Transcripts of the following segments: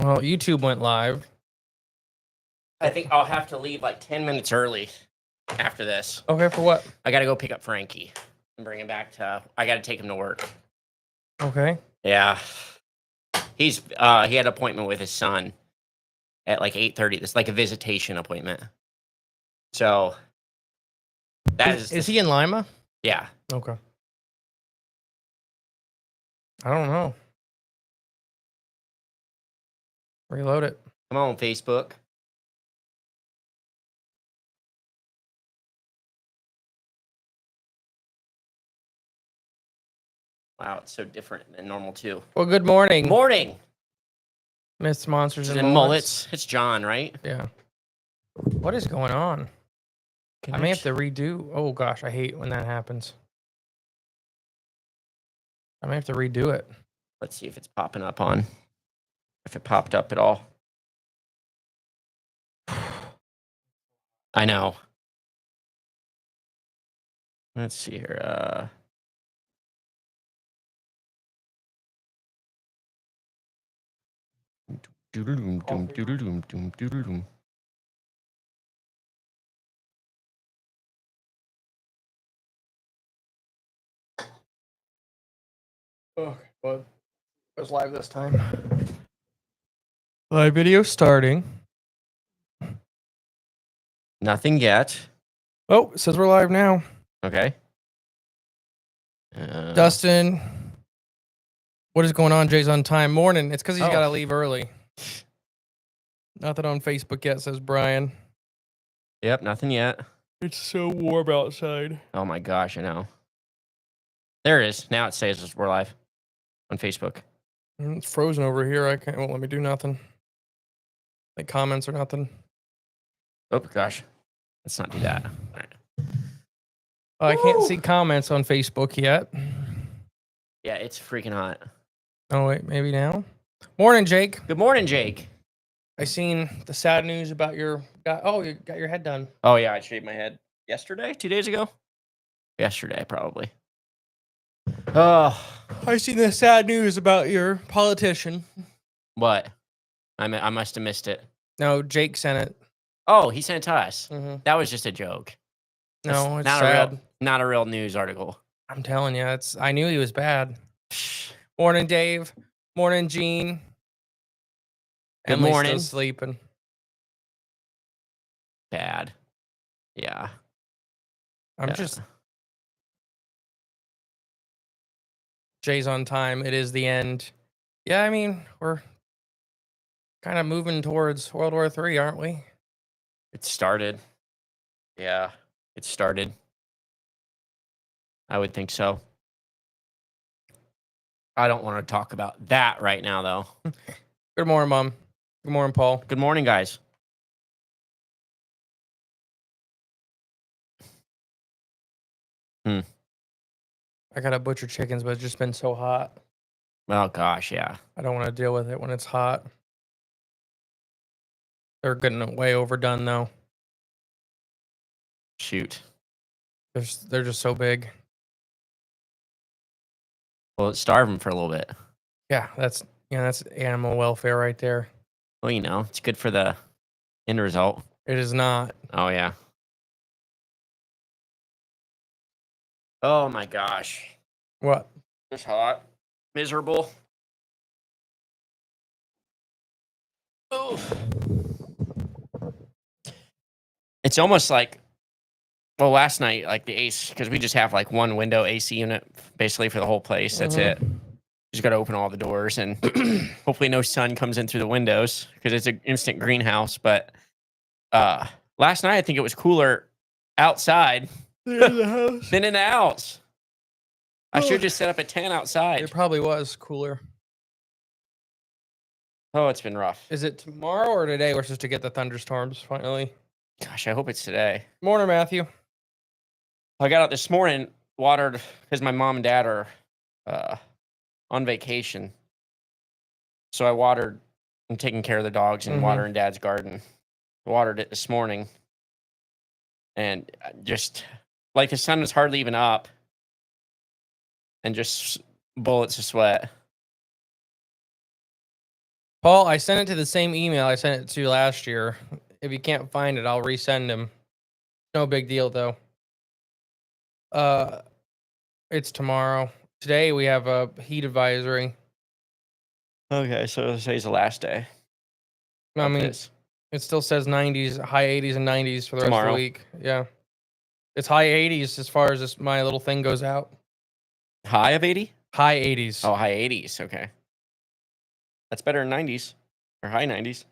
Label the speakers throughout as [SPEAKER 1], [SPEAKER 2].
[SPEAKER 1] Well, YouTube went live.
[SPEAKER 2] I think I'll have to leave like 10 minutes early after this.
[SPEAKER 1] Okay, for what?
[SPEAKER 2] I got to go pick up Frankie and bring him back to... I got to take him to work.
[SPEAKER 1] Okay.
[SPEAKER 2] Yeah. He had an appointment with his son at like 8:30. It's like a visitation appointment. So
[SPEAKER 1] Is he in Lima?
[SPEAKER 2] Yeah.
[SPEAKER 1] Okay. I don't know. Reload it.
[SPEAKER 2] Come on, Facebook. Wow, it's so different than normal too.
[SPEAKER 1] Well, good morning.
[SPEAKER 2] Morning.
[SPEAKER 1] Myths, Monsters, and
[SPEAKER 2] Mullets. It's John, right?
[SPEAKER 1] Yeah. What is going on? I may have to redo. Oh gosh, I hate when that happens. I may have to redo it.
[SPEAKER 2] Let's see if it's popping up on. If it popped up at all. I know. Let's see here. Doodle-doom, doom, doodle-doom, doom, doodle-doom.
[SPEAKER 1] Okay, well, it was live this time. Live video starting.
[SPEAKER 2] Nothing yet.
[SPEAKER 1] Oh, it says we're live now.
[SPEAKER 2] Okay.
[SPEAKER 1] Dustin, what is going on? Jay's on time. Morning. It's because he's got to leave early. Nothing on Facebook yet, says Brian.
[SPEAKER 2] Yep, nothing yet.
[SPEAKER 1] It's so warm outside.
[SPEAKER 2] Oh my gosh, I know. There it is. Now it says we're live on Facebook.
[SPEAKER 1] It's frozen over here. It won't let me do nothing. Like comments or nothing.
[SPEAKER 2] Oh gosh. Let's not do that. All right.
[SPEAKER 1] I can't see comments on Facebook yet.
[SPEAKER 2] Yeah, it's freaking hot.
[SPEAKER 1] Oh, wait, maybe now? Morning, Jake.
[SPEAKER 2] Good morning, Jake.
[SPEAKER 1] I seen the sad news about your... Oh, you got your head done.
[SPEAKER 2] Oh, yeah, I shaved my head yesterday? 2 days ago? Yesterday, probably. Oh.
[SPEAKER 1] I seen the sad news about your politician.
[SPEAKER 2] What? I must have missed it.
[SPEAKER 1] No, Jake sent it.
[SPEAKER 2] Oh, he sent it to us.
[SPEAKER 1] Mm-hmm.
[SPEAKER 2] That was just a joke.
[SPEAKER 1] No, it's
[SPEAKER 2] not
[SPEAKER 1] sad.
[SPEAKER 2] Not a real news article.
[SPEAKER 1] I'm telling you, I knew he was bad. Morning, Dave. Morning, Gene.
[SPEAKER 2] Good morning.
[SPEAKER 1] Still sleeping.
[SPEAKER 2] Bad. Yeah.
[SPEAKER 1] I'm just... Jay's on time. It is the end. Yeah, I mean, we're kind of moving towards World War III, aren't we?
[SPEAKER 2] It started. Yeah, it started. I would think so. I don't want to talk about that right now, though.
[SPEAKER 1] Good morning, Mom. Good morning, Paul.
[SPEAKER 2] Good morning, guys.
[SPEAKER 1] I gotta butcher chickens, but it's just been so hot.
[SPEAKER 2] Oh, gosh, yeah.
[SPEAKER 1] I don't want to deal with it when it's hot. They're getting way overdone, though.
[SPEAKER 2] Shoot.
[SPEAKER 1] They're just so big.
[SPEAKER 2] Well, let's starve them for a little bit.
[SPEAKER 1] Yeah, that's animal welfare right there.
[SPEAKER 2] Well, you know, it's good for the end result.
[SPEAKER 1] It is not.
[SPEAKER 2] Oh, yeah. Oh, my gosh.
[SPEAKER 1] What?
[SPEAKER 2] It's hot. Miserable. Oh. It's almost like, well, last night, like the AC, because we just have like one window AC unit basically for the whole place. That's it. Just got to open all the doors and hopefully no sun comes in through the windows because it's an instant greenhouse. But last night, I think it was cooler outside than in the house. I should just set up a tent outside.
[SPEAKER 1] It probably was cooler.
[SPEAKER 2] Oh, it's been rough.
[SPEAKER 1] Is it tomorrow or today we're supposed to get the thunderstorms finally?
[SPEAKER 2] Gosh, I hope it's today.
[SPEAKER 1] Morning, Matthew.
[SPEAKER 2] I got out this morning, watered, because my mom and dad are on vacation. So I watered, I'm taking care of the dogs and watering Dad's garden. Watered it this morning. And just, like the sun was hardly even up. And just bullets of sweat.
[SPEAKER 1] Paul, I sent it to the same email I sent it to last year. If you can't find it, I'll resend him. No big deal though. It's tomorrow. Today we have a heat advisory.
[SPEAKER 2] Okay, so today's the last day.
[SPEAKER 1] I mean, it still says 90s, high 80s and 90s for the rest of the week. Yeah. It's high 80s as far as my little thing goes out.
[SPEAKER 2] High of 80?
[SPEAKER 1] High 80s.
[SPEAKER 2] Oh, high 80s. Okay. That's better than 90s or high 90s.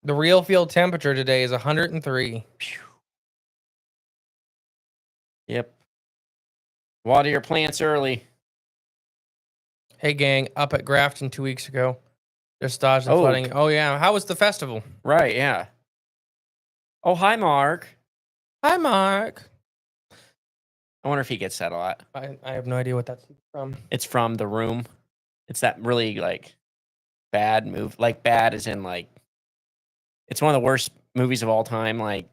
[SPEAKER 1] The real field temperature today is 103.
[SPEAKER 2] Yep. Water your plants early.
[SPEAKER 1] Hey, gang, up at Grafton 2 weeks ago. There's dodging flooding. Oh, yeah. How was the festival?
[SPEAKER 2] Right, yeah. Oh, hi, Mark.
[SPEAKER 1] Hi, Mark.
[SPEAKER 2] I wonder if he gets that a lot.
[SPEAKER 1] I have no idea what that's from.
[SPEAKER 2] It's from The Room. It's that really, like, bad move. Like, bad as in, like, it's one of the worst movies of all time. Like,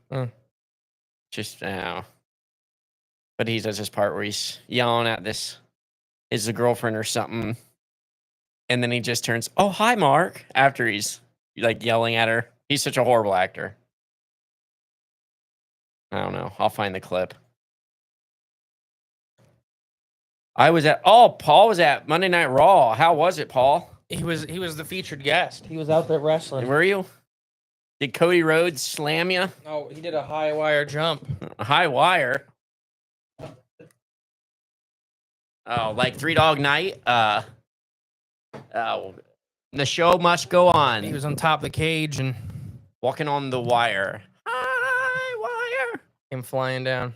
[SPEAKER 2] just, I don't know. But he does this part where he's yelling at his girlfriend or something. And then he just turns, oh, hi, Mark, after he's, like, yelling at her. He's such a horrible actor. I don't know. I'll find the clip. Paul was at Monday Night Raw. How was it, Paul?
[SPEAKER 1] He was the featured guest. He was out there wrestling.
[SPEAKER 2] Were you? Did Cody Rhodes slam you?
[SPEAKER 1] Oh, he did a high wire jump.
[SPEAKER 2] A high wire? Oh, like Three Dog Night? The show must go on.
[SPEAKER 1] He was on top of the cage and
[SPEAKER 2] walking on the wire. High wire.
[SPEAKER 1] Came flying down.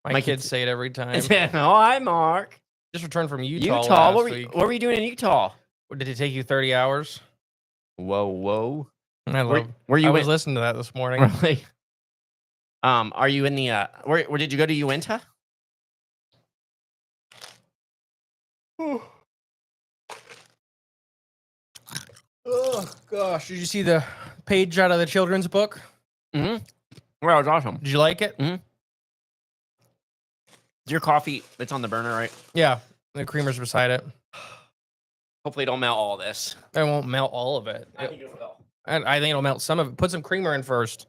[SPEAKER 1] My kids say it every time.
[SPEAKER 2] Oh, hi, Mark.
[SPEAKER 1] Just returned from Utah last week.
[SPEAKER 2] What were you doing in Utah?
[SPEAKER 1] Did it take you 30 hours?
[SPEAKER 2] Whoa.
[SPEAKER 1] I love.
[SPEAKER 2] Were you?
[SPEAKER 1] I was listening to that this morning.
[SPEAKER 2] Really? Are you in the? Where did you go to Uinta?
[SPEAKER 1] Oh gosh! Did you see the page out of the children's book?
[SPEAKER 2] Mm-hmm. Well, it was awesome.
[SPEAKER 1] Did you like it?
[SPEAKER 2] Mm-hmm. Your coffee, it's on the burner, right?
[SPEAKER 1] Yeah, the creamer's beside it.
[SPEAKER 2] Hopefully, don't melt all this.
[SPEAKER 1] I won't melt all of it.
[SPEAKER 2] I think it will.
[SPEAKER 1] I think it'll melt some of it. Put some creamer in first.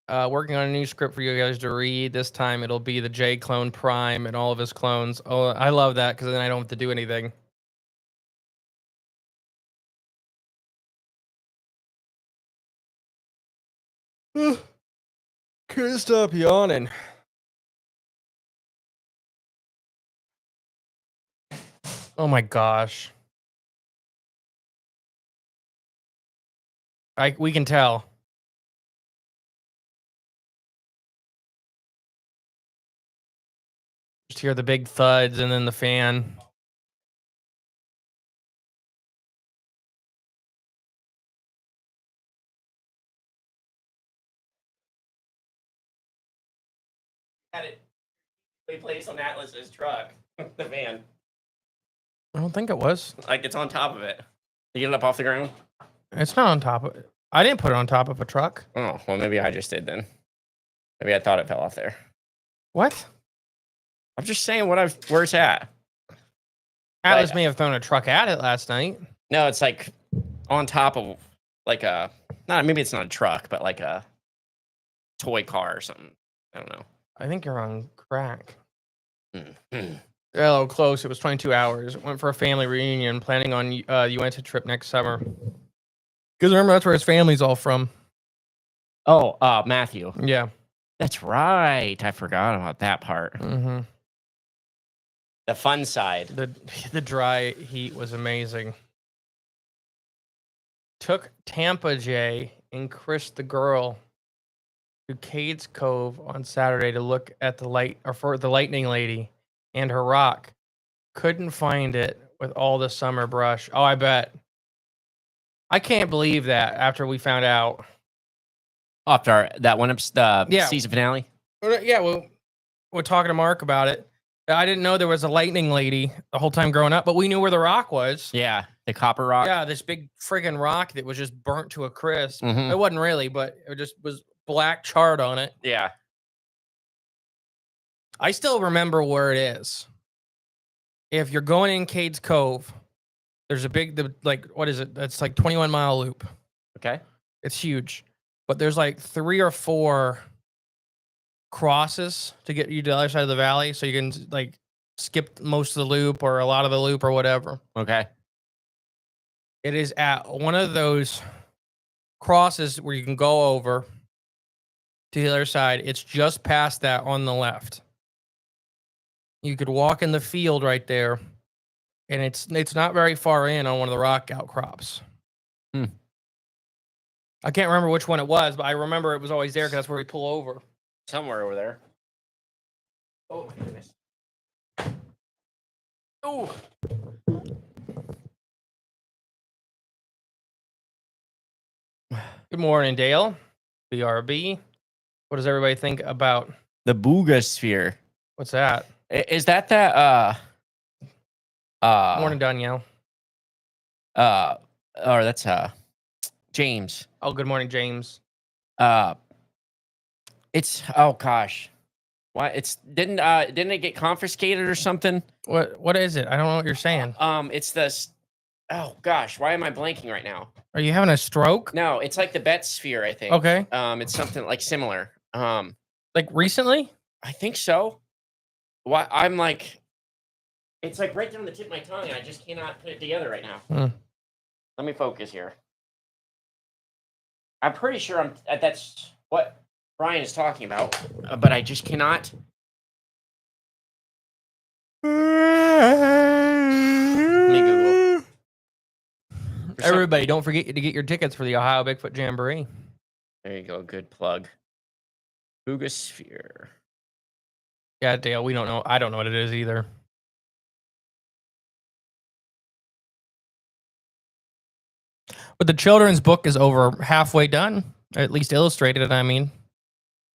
[SPEAKER 1] Working on a new script for you guys to read. This time it'll be the J clone Prime and all of his clones. Oh, I love that because then I don't have to do anything. Can't stop yawning. Oh my gosh. We can tell. Just hear the big thuds and then the fan.
[SPEAKER 2] Had it placed on Atlas's truck, the van.
[SPEAKER 1] I don't think it was.
[SPEAKER 2] Like it's on top of it. You get it up off the ground?
[SPEAKER 1] It's not on top of it. I didn't put it on top of a truck.
[SPEAKER 2] Oh, well, maybe I just did then. Maybe I thought it fell off there.
[SPEAKER 1] What?
[SPEAKER 2] I'm just saying where it's at.
[SPEAKER 1] Atlas may have thrown a truck at it last night.
[SPEAKER 2] No, it's like on top of like maybe it's not a truck, but like a toy car or something. I don't know.
[SPEAKER 1] I think you're on crack.
[SPEAKER 2] Mm-hmm.
[SPEAKER 1] A little close. It was 22 hours. Went for a family reunion, planning on Uinta trip next summer. Because remember, that's where his family's all from.
[SPEAKER 2] Oh, Matthew.
[SPEAKER 1] Yeah.
[SPEAKER 2] That's right. I forgot about that part.
[SPEAKER 1] Mm-hmm.
[SPEAKER 2] The fun side.
[SPEAKER 1] The dry heat was amazing. Took Tampa J and Chris the girl to Cades Cove on Saturday to look at for the lightning lady and her rock. Couldn't find it with all the summer brush. Oh, I bet. I can't believe that after we found out.
[SPEAKER 2] After that one, season finale?
[SPEAKER 1] Yeah, well, we're talking to Mark about it. I didn't know there was a lightning lady the whole time growing up, but we knew where the rock was.
[SPEAKER 2] Yeah, the copper rock.
[SPEAKER 1] Yeah, this big friggin' rock that was just burnt to a crisp.
[SPEAKER 2] Mm-hmm.
[SPEAKER 1] It wasn't really, but it just was black charred on it.
[SPEAKER 2] Yeah.
[SPEAKER 1] I still remember where it is. If you're going in Cades Cove, there's a big, what is it? That's like 21-mile loop.
[SPEAKER 2] Okay.
[SPEAKER 1] It's huge, but there's like 3 or 4 crosses to get you to the other side of the valley, so you can like skip most of the loop or a lot of the loop or whatever.
[SPEAKER 2] Okay.
[SPEAKER 1] It is at one of those crosses where you can go over to the other side. It's just past that on the left. You could walk in the field right there, and it's not very far in on one of the rock outcrops. I can't remember which one it was, but I remember it was always there because that's where we pull over.
[SPEAKER 2] Somewhere over there. Oh, my goodness. Oh.
[SPEAKER 1] Good morning, Dale. BRB. What does everybody think about
[SPEAKER 2] The Boogosphere?
[SPEAKER 1] what's that?
[SPEAKER 2] Is that
[SPEAKER 1] Morning, Danielle.
[SPEAKER 2] or that's James.
[SPEAKER 1] Oh, good morning, James.
[SPEAKER 2] It's oh gosh. Why didn't it get confiscated or something?
[SPEAKER 1] What is it? I don't know what you're saying.
[SPEAKER 2] It's this. Oh gosh, why am I blanking right now?
[SPEAKER 1] Are you having a stroke?
[SPEAKER 2] No, it's like the Bet Sphere, I think.
[SPEAKER 1] Okay.
[SPEAKER 2] It's something like similar.
[SPEAKER 1] Like recently?
[SPEAKER 2] I think so. Why I'm like, it's like right down the tip of my tongue, and I just cannot put it together right now. Let me focus here. I'm pretty sure that's what Brian is talking about, but I just cannot. Let me Google.
[SPEAKER 1] Everybody, don't forget to get your tickets for the Ohio Bigfoot Jamboree.
[SPEAKER 2] There you go. Good plug. Boogosphere.
[SPEAKER 1] Yeah, Dale, we don't know. I don't know what it is either. But the children's book is over halfway done, or at least illustrated, I mean.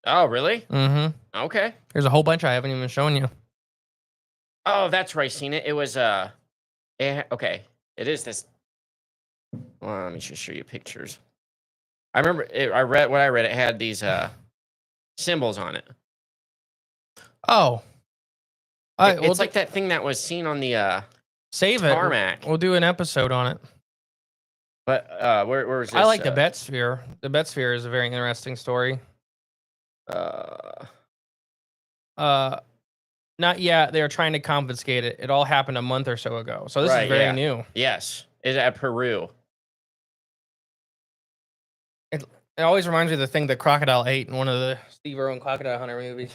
[SPEAKER 2] Oh, really?
[SPEAKER 1] Mm-hmm.
[SPEAKER 2] Okay.
[SPEAKER 1] There's a whole bunch I haven't even shown you.
[SPEAKER 2] Oh, that's where I seen it. It was okay. It is this. Well, let me just show you pictures. I remember I read. It had these symbols on it.
[SPEAKER 1] Oh.
[SPEAKER 2] It's like that thing that was seen on the
[SPEAKER 1] save
[SPEAKER 2] tarmac.
[SPEAKER 1] It. We'll do an episode on it.
[SPEAKER 2] But where is this?
[SPEAKER 1] I like the Bet Sphere. The Bet Sphere is a very interesting story. Not yet. They are trying to confiscate it. It all happened a month or so ago. So this is very new.
[SPEAKER 2] Yes. Is at Peru.
[SPEAKER 1] It always reminds me of the thing the crocodile ate in one of the Steve Irwin Crocodile Hunter movies.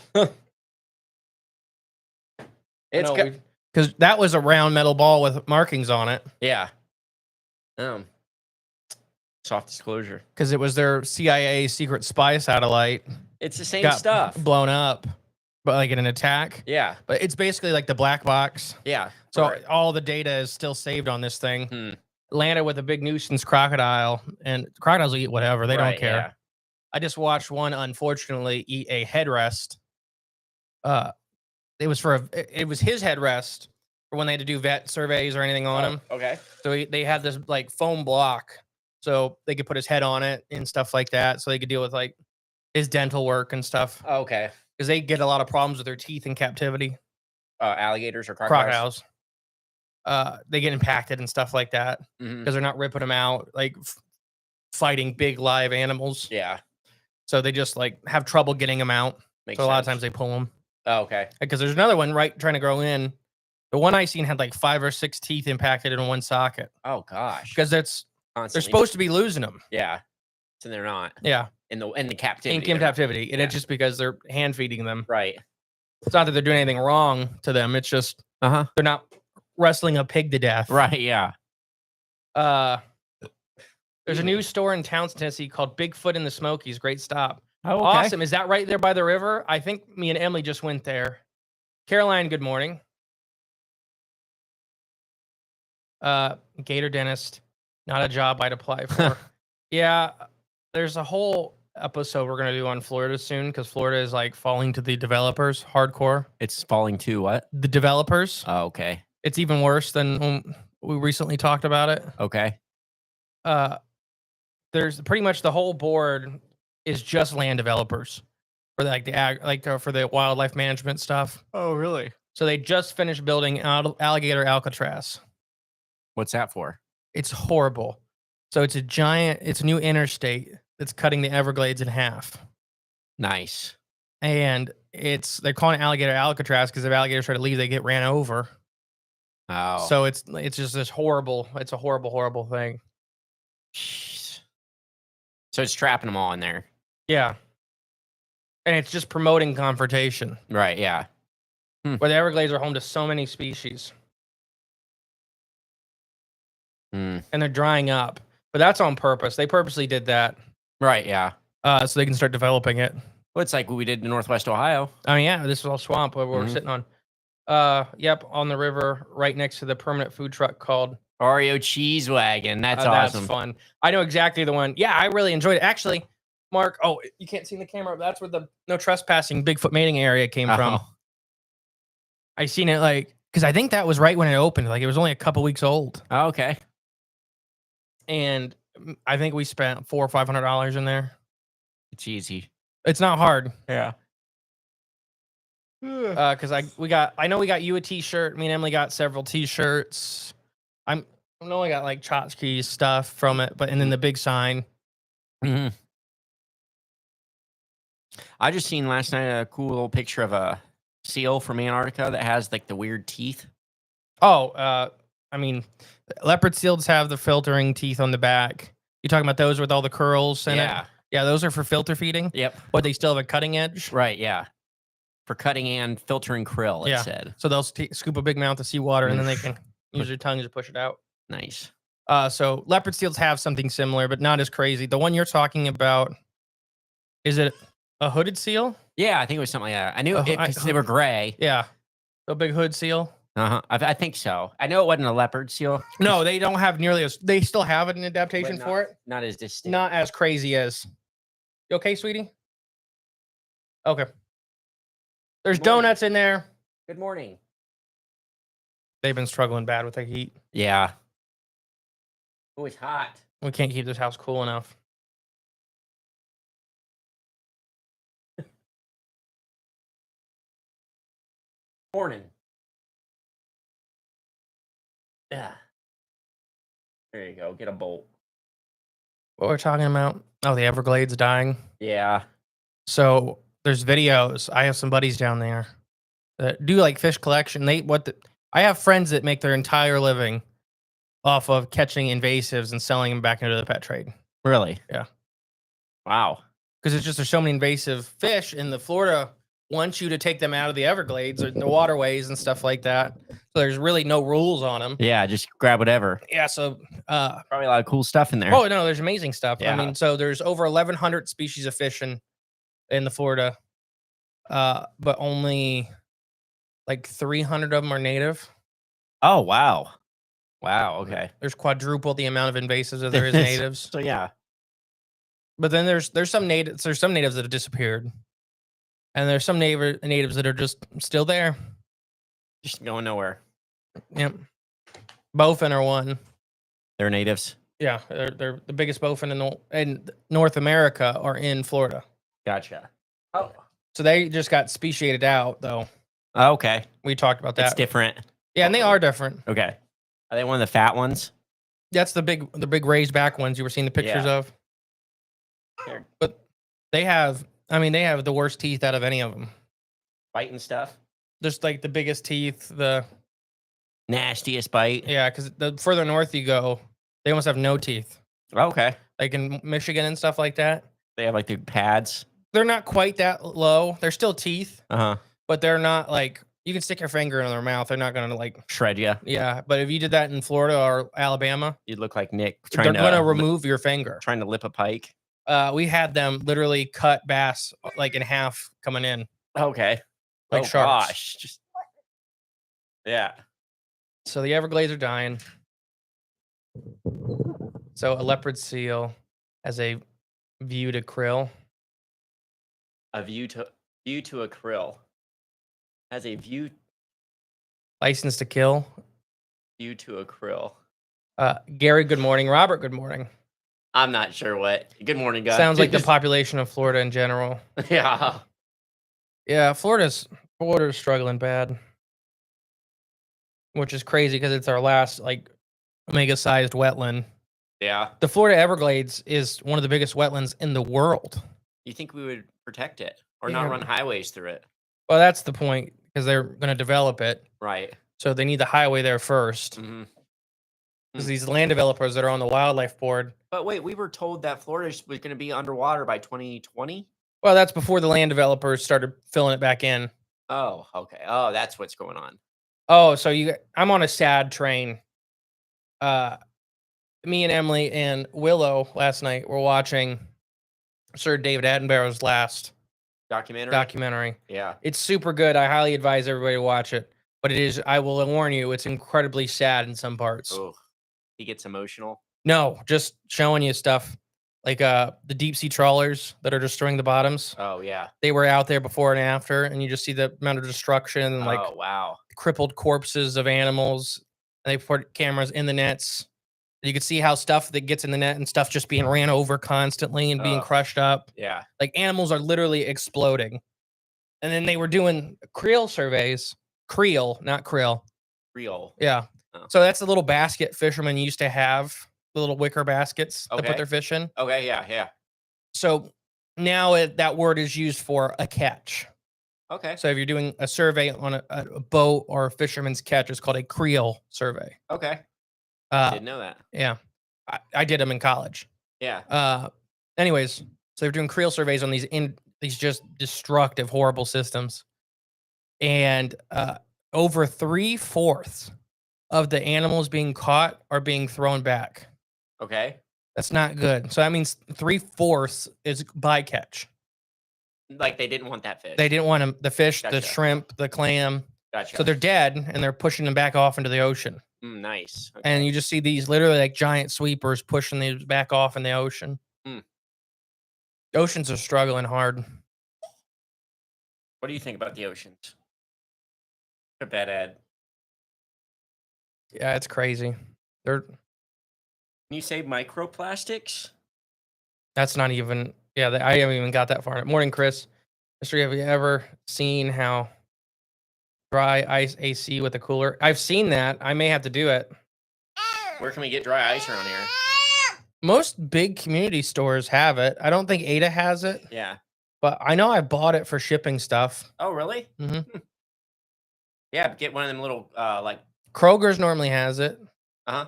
[SPEAKER 2] It's
[SPEAKER 1] because that was a round metal ball with markings on it.
[SPEAKER 2] Yeah. Soft disclosure.
[SPEAKER 1] Because it was their CIA secret spy satellite.
[SPEAKER 2] It's the same stuff.
[SPEAKER 1] Blown up, but like in an attack.
[SPEAKER 2] Yeah.
[SPEAKER 1] But it's basically like the black box.
[SPEAKER 2] Yeah.
[SPEAKER 1] So all the data is still saved on this thing. Landed with a big nuisance crocodile, and crocodiles will eat whatever. They don't care. Yeah. I just watched one, unfortunately, eat a headrest. It was his headrest for when they had to do vet surveys or anything on him.
[SPEAKER 2] Okay.
[SPEAKER 1] So they had this like foam block, so they could put his head on it and stuff like that, so they could deal with like his dental work and stuff.
[SPEAKER 2] Okay.
[SPEAKER 1] Because they get a lot of problems with their teeth in captivity.
[SPEAKER 2] Alligators or crocodiles?
[SPEAKER 1] They get impacted and stuff like that because they're not ripping them out, like fighting big live animals.
[SPEAKER 2] Yeah.
[SPEAKER 1] So they just like have trouble getting them out.
[SPEAKER 2] Makes
[SPEAKER 1] so a lot of times they pull them.
[SPEAKER 2] Oh, okay.
[SPEAKER 1] Because there's another one trying to grow in. The one I seen had like 5 or 6 teeth impacted in one socket.
[SPEAKER 2] Oh gosh.
[SPEAKER 1] Because they're supposed to be losing them.
[SPEAKER 2] Yeah. So they're not.
[SPEAKER 1] Yeah.
[SPEAKER 2] In the captivity.
[SPEAKER 1] In captivity. And it's just because they're hand feeding them.
[SPEAKER 2] Right.
[SPEAKER 1] It's not that they're doing anything wrong to them. It's just they're not wrestling a pig to death.
[SPEAKER 2] Right, yeah.
[SPEAKER 1] There's a new store in Townsend, Tennessee called Bigfoot in the Smokies. Great stop.
[SPEAKER 2] Oh, okay.
[SPEAKER 1] Awesome. Is that right there by the river? I think me and Emily just went there. Caroline, good morning. Gator dentist, not a job I'd apply for. Yeah, there's a whole episode we're going to do on Florida soon because Florida is like falling to the developers hardcore.
[SPEAKER 2] It's falling to what?
[SPEAKER 1] The developers.
[SPEAKER 2] Oh, okay.
[SPEAKER 1] It's even worse than when we recently talked about it.
[SPEAKER 2] Okay.
[SPEAKER 1] There's pretty much the whole board is just land developers. for like for the wildlife management stuff.
[SPEAKER 2] Oh, really?
[SPEAKER 1] So they just finished building alligator Alcatraz.
[SPEAKER 2] What's that for?
[SPEAKER 1] It's horrible. So it's a new interstate that's cutting the Everglades in half.
[SPEAKER 2] Nice.
[SPEAKER 1] And they're calling it alligator Alcatraz because if alligators try to leave, they get ran over.
[SPEAKER 2] Oh.
[SPEAKER 1] So it's just this horrible. It's a horrible thing.
[SPEAKER 2] Jeez. So it's trapping them all in there.
[SPEAKER 1] Yeah. And it's just promoting confrontation.
[SPEAKER 2] Right. Yeah.
[SPEAKER 1] Where the Everglades are home to so many species. And they're drying up. But that's on purpose. They purposely did that.
[SPEAKER 2] Right. Yeah.
[SPEAKER 1] So they can start developing it.
[SPEAKER 2] Well, it's like what we did in Northwest Ohio.
[SPEAKER 1] I mean, yeah, this is all swamp where we're sitting on. Yep, on the river, right next to the permanent food truck called
[SPEAKER 2] Oreo Cheese Wagon. That's awesome.
[SPEAKER 1] That's fun. I know exactly the one. Yeah, I really enjoyed it. Actually, Mark, you can't see in the camera, but that's where the no trespassing Bigfoot mating area came from. I seen it because I think that was right when it opened. Like it was only a couple weeks old.
[SPEAKER 2] Oh, okay.
[SPEAKER 1] And I think we spent $400 or $500 in there.
[SPEAKER 2] It's easy.
[SPEAKER 1] It's not hard.
[SPEAKER 2] Yeah.
[SPEAKER 1] Because I know we got you a T-shirt. Me and Emily got several T-shirts. I know I got like Tchotchke's stuff from it, and then the big sign.
[SPEAKER 2] I just seen last night a cool little picture of a seal from Antarctica that has like the weird teeth.
[SPEAKER 1] Oh, I mean, leopard seals have the filtering teeth on the back. You talking about those with all the curls in it? Yeah, those are for filter feeding.
[SPEAKER 2] Yep.
[SPEAKER 1] But they still have a cutting edge.
[SPEAKER 2] Right. Yeah. For cutting and filtering krill, it said.
[SPEAKER 1] So they'll scoop a big amount of seawater and then they can use their tongues to push it out.
[SPEAKER 2] Nice.
[SPEAKER 1] So leopard seals have something similar, but not as crazy. The one you're talking about, is it a hooded seal?
[SPEAKER 2] Yeah, I think it was something like that. I knew it because they were gray.
[SPEAKER 1] Yeah. A big hood seal?
[SPEAKER 2] I think so. I know it wasn't a leopard seal.
[SPEAKER 1] No, they don't have nearly as... They still have an adaptation for it.
[SPEAKER 2] Not as distinct.
[SPEAKER 1] Not as crazy as... You okay, sweetie? Okay. There's donuts in there.
[SPEAKER 2] Good morning.
[SPEAKER 1] They've been struggling bad with the heat.
[SPEAKER 2] Yeah. Oh, it's hot.
[SPEAKER 1] We can't keep this house cool enough.
[SPEAKER 2] Morning. Yeah. There you go. Get a bolt.
[SPEAKER 1] What we're talking about? Oh, the Everglades dying.
[SPEAKER 2] Yeah.
[SPEAKER 1] So there's videos. I have some buddies down there that do like fish collection. I have friends that make their entire living off of catching invasives and selling them back into the pet trade.
[SPEAKER 2] Really?
[SPEAKER 1] Yeah.
[SPEAKER 2] Wow.
[SPEAKER 1] Because there's so many invasive fish in the Florida wants you to take them out of the Everglades or the waterways and stuff like that. So there's really no rules on them.
[SPEAKER 2] Yeah, just grab whatever.
[SPEAKER 1] Yeah, so
[SPEAKER 2] probably a lot of cool stuff in there.
[SPEAKER 1] Oh no, there's amazing stuff.
[SPEAKER 2] Yeah.
[SPEAKER 1] I mean, so there's over 1,100 species of fish in the Florida, but only like 300 of them are native.
[SPEAKER 2] Oh wow, wow. Okay,
[SPEAKER 1] there's quadruple the amount of invasives as there is natives.
[SPEAKER 2] So yeah,
[SPEAKER 1] but then there's some natives. There's some natives that have disappeared. And there's some natives that are just still there.
[SPEAKER 2] Just going nowhere.
[SPEAKER 1] Yep. Bowfin are one.
[SPEAKER 2] They're natives?
[SPEAKER 1] Yeah. They're the biggest bowfin in North America are in Florida.
[SPEAKER 2] Gotcha. Oh.
[SPEAKER 1] So they just got speciated out, though.
[SPEAKER 2] Oh, okay.
[SPEAKER 1] We talked about that.
[SPEAKER 2] It's different.
[SPEAKER 1] Yeah, and they are different.
[SPEAKER 2] Okay. Are they one of the fat ones?
[SPEAKER 1] That's the big raised back ones you were seeing the pictures of. But they have... I mean, they have the worst teeth out of any of them.
[SPEAKER 2] Biting stuff?
[SPEAKER 1] Just like the biggest teeth, the...
[SPEAKER 2] Nastiest bite?
[SPEAKER 1] Yeah, because the further north you go, they almost have no teeth.
[SPEAKER 2] Okay.
[SPEAKER 1] Like in Michigan and stuff like that.
[SPEAKER 2] They have like the pads?
[SPEAKER 1] They're not quite that low. They're still teeth.
[SPEAKER 2] Uh-huh.
[SPEAKER 1] But they're not like... You can stick your finger in their mouth. They're not going to like...
[SPEAKER 2] Shred you?
[SPEAKER 1] Yeah, but if you did that in Florida or Alabama...
[SPEAKER 2] You'd look like Nick
[SPEAKER 1] they're going to remove your finger.
[SPEAKER 2] Trying to lip a pike?
[SPEAKER 1] We had them literally cut bass like in half coming in.
[SPEAKER 2] Okay.
[SPEAKER 1] Like sharks.
[SPEAKER 2] Gosh. Just... Yeah.
[SPEAKER 1] So the Everglades are dying. So a leopard seal has a view to krill.
[SPEAKER 2] A view to a krill. Has a view.
[SPEAKER 1] License to kill.
[SPEAKER 2] View to a krill.
[SPEAKER 1] Gary, good morning. Robert, good morning.
[SPEAKER 2] I'm not sure what. Good morning, guys.
[SPEAKER 1] Sounds like the population of Florida in general.
[SPEAKER 2] Yeah.
[SPEAKER 1] Yeah, Florida's struggling bad, which is crazy because it's our last like omega-sized wetland.
[SPEAKER 2] Yeah.
[SPEAKER 1] The Florida Everglades is one of the biggest wetlands in the world.
[SPEAKER 2] You think we would protect it or
[SPEAKER 1] Yeah.
[SPEAKER 2] not run highways through it?
[SPEAKER 1] Well, that's the point because they're going to develop it,
[SPEAKER 2] Right.
[SPEAKER 1] so they need the highway there first.
[SPEAKER 2] Mm-hmm.
[SPEAKER 1] Because these land developers that are on the wildlife board.
[SPEAKER 2] But wait, we were told that Florida was going to be underwater by 2020.
[SPEAKER 1] Well, that's before the land developers started filling it back in.
[SPEAKER 2] Oh, okay. Oh, that's what's going on.
[SPEAKER 1] Oh, so I'm on a sad train. Me and Emily and Willow last night were watching Sir David Attenborough's last
[SPEAKER 2] Documentary. Yeah.
[SPEAKER 1] It's super good. I highly advise everybody to watch it. But it is, I will warn you, it's incredibly sad in some parts.
[SPEAKER 2] Oh, he gets emotional.
[SPEAKER 1] No, just showing you stuff like the deep sea trawlers that are destroying the bottoms.
[SPEAKER 2] Oh yeah.
[SPEAKER 1] They were out there before and after, and you just see the amount of destruction and like
[SPEAKER 2] oh wow,
[SPEAKER 1] crippled corpses of animals. And they put cameras in the nets. You can see how stuff that gets in the net and stuff just being ran over constantly and being crushed up.
[SPEAKER 2] Yeah.
[SPEAKER 1] Like animals are literally exploding. And then they were doing creel surveys. Creel, not krill.
[SPEAKER 2] Creel.
[SPEAKER 1] Yeah.
[SPEAKER 2] Oh.
[SPEAKER 1] So that's the little basket fishermen used to have, the little wicker baskets to put
[SPEAKER 2] Okay.
[SPEAKER 1] their fish in.
[SPEAKER 2] Okay, yeah.
[SPEAKER 1] So now that word is used for a catch.
[SPEAKER 2] Okay.
[SPEAKER 1] So if you're doing a survey on a boat or a fisherman's catch, it's called a creel survey.
[SPEAKER 2] Okay. Didn't know that.
[SPEAKER 1] Yeah. I did them in college.
[SPEAKER 2] Yeah.
[SPEAKER 1] Anyways, so they're doing creel surveys on these just destructive, horrible systems. And over 3/4 of the animals being caught are being thrown back.
[SPEAKER 2] Okay.
[SPEAKER 1] That's not good. So that means 3/4 is bycatch.
[SPEAKER 2] Like they didn't want that fish.
[SPEAKER 1] They didn't want them, the fish,
[SPEAKER 2] Gotcha.
[SPEAKER 1] the shrimp, the clam.
[SPEAKER 2] Gotcha.
[SPEAKER 1] So they're dead and they're pushing them back off into the ocean.
[SPEAKER 2] Nice. Okay.
[SPEAKER 1] And you just see these literally like giant sweepers pushing these back off in the ocean. The oceans are struggling hard.
[SPEAKER 2] What do you think about the oceans? A bad ad.
[SPEAKER 1] Yeah, it's crazy.
[SPEAKER 2] Can you say microplastics?
[SPEAKER 1] That's not even. Yeah, I haven't even got that far. Morning, Chris. Mister, have you ever seen how dry ice AC with a cooler? I've seen that. I may have to do it.
[SPEAKER 2] Where can we get dry ice around here?
[SPEAKER 1] Most big community stores have it. I don't think Ada has it.
[SPEAKER 2] Yeah.
[SPEAKER 1] But I know I bought it for shipping stuff.
[SPEAKER 2] Oh, really?
[SPEAKER 1] Mm-hmm.
[SPEAKER 2] Yeah, get one of them little like
[SPEAKER 1] Kroger's normally has it.
[SPEAKER 2] Uh-huh.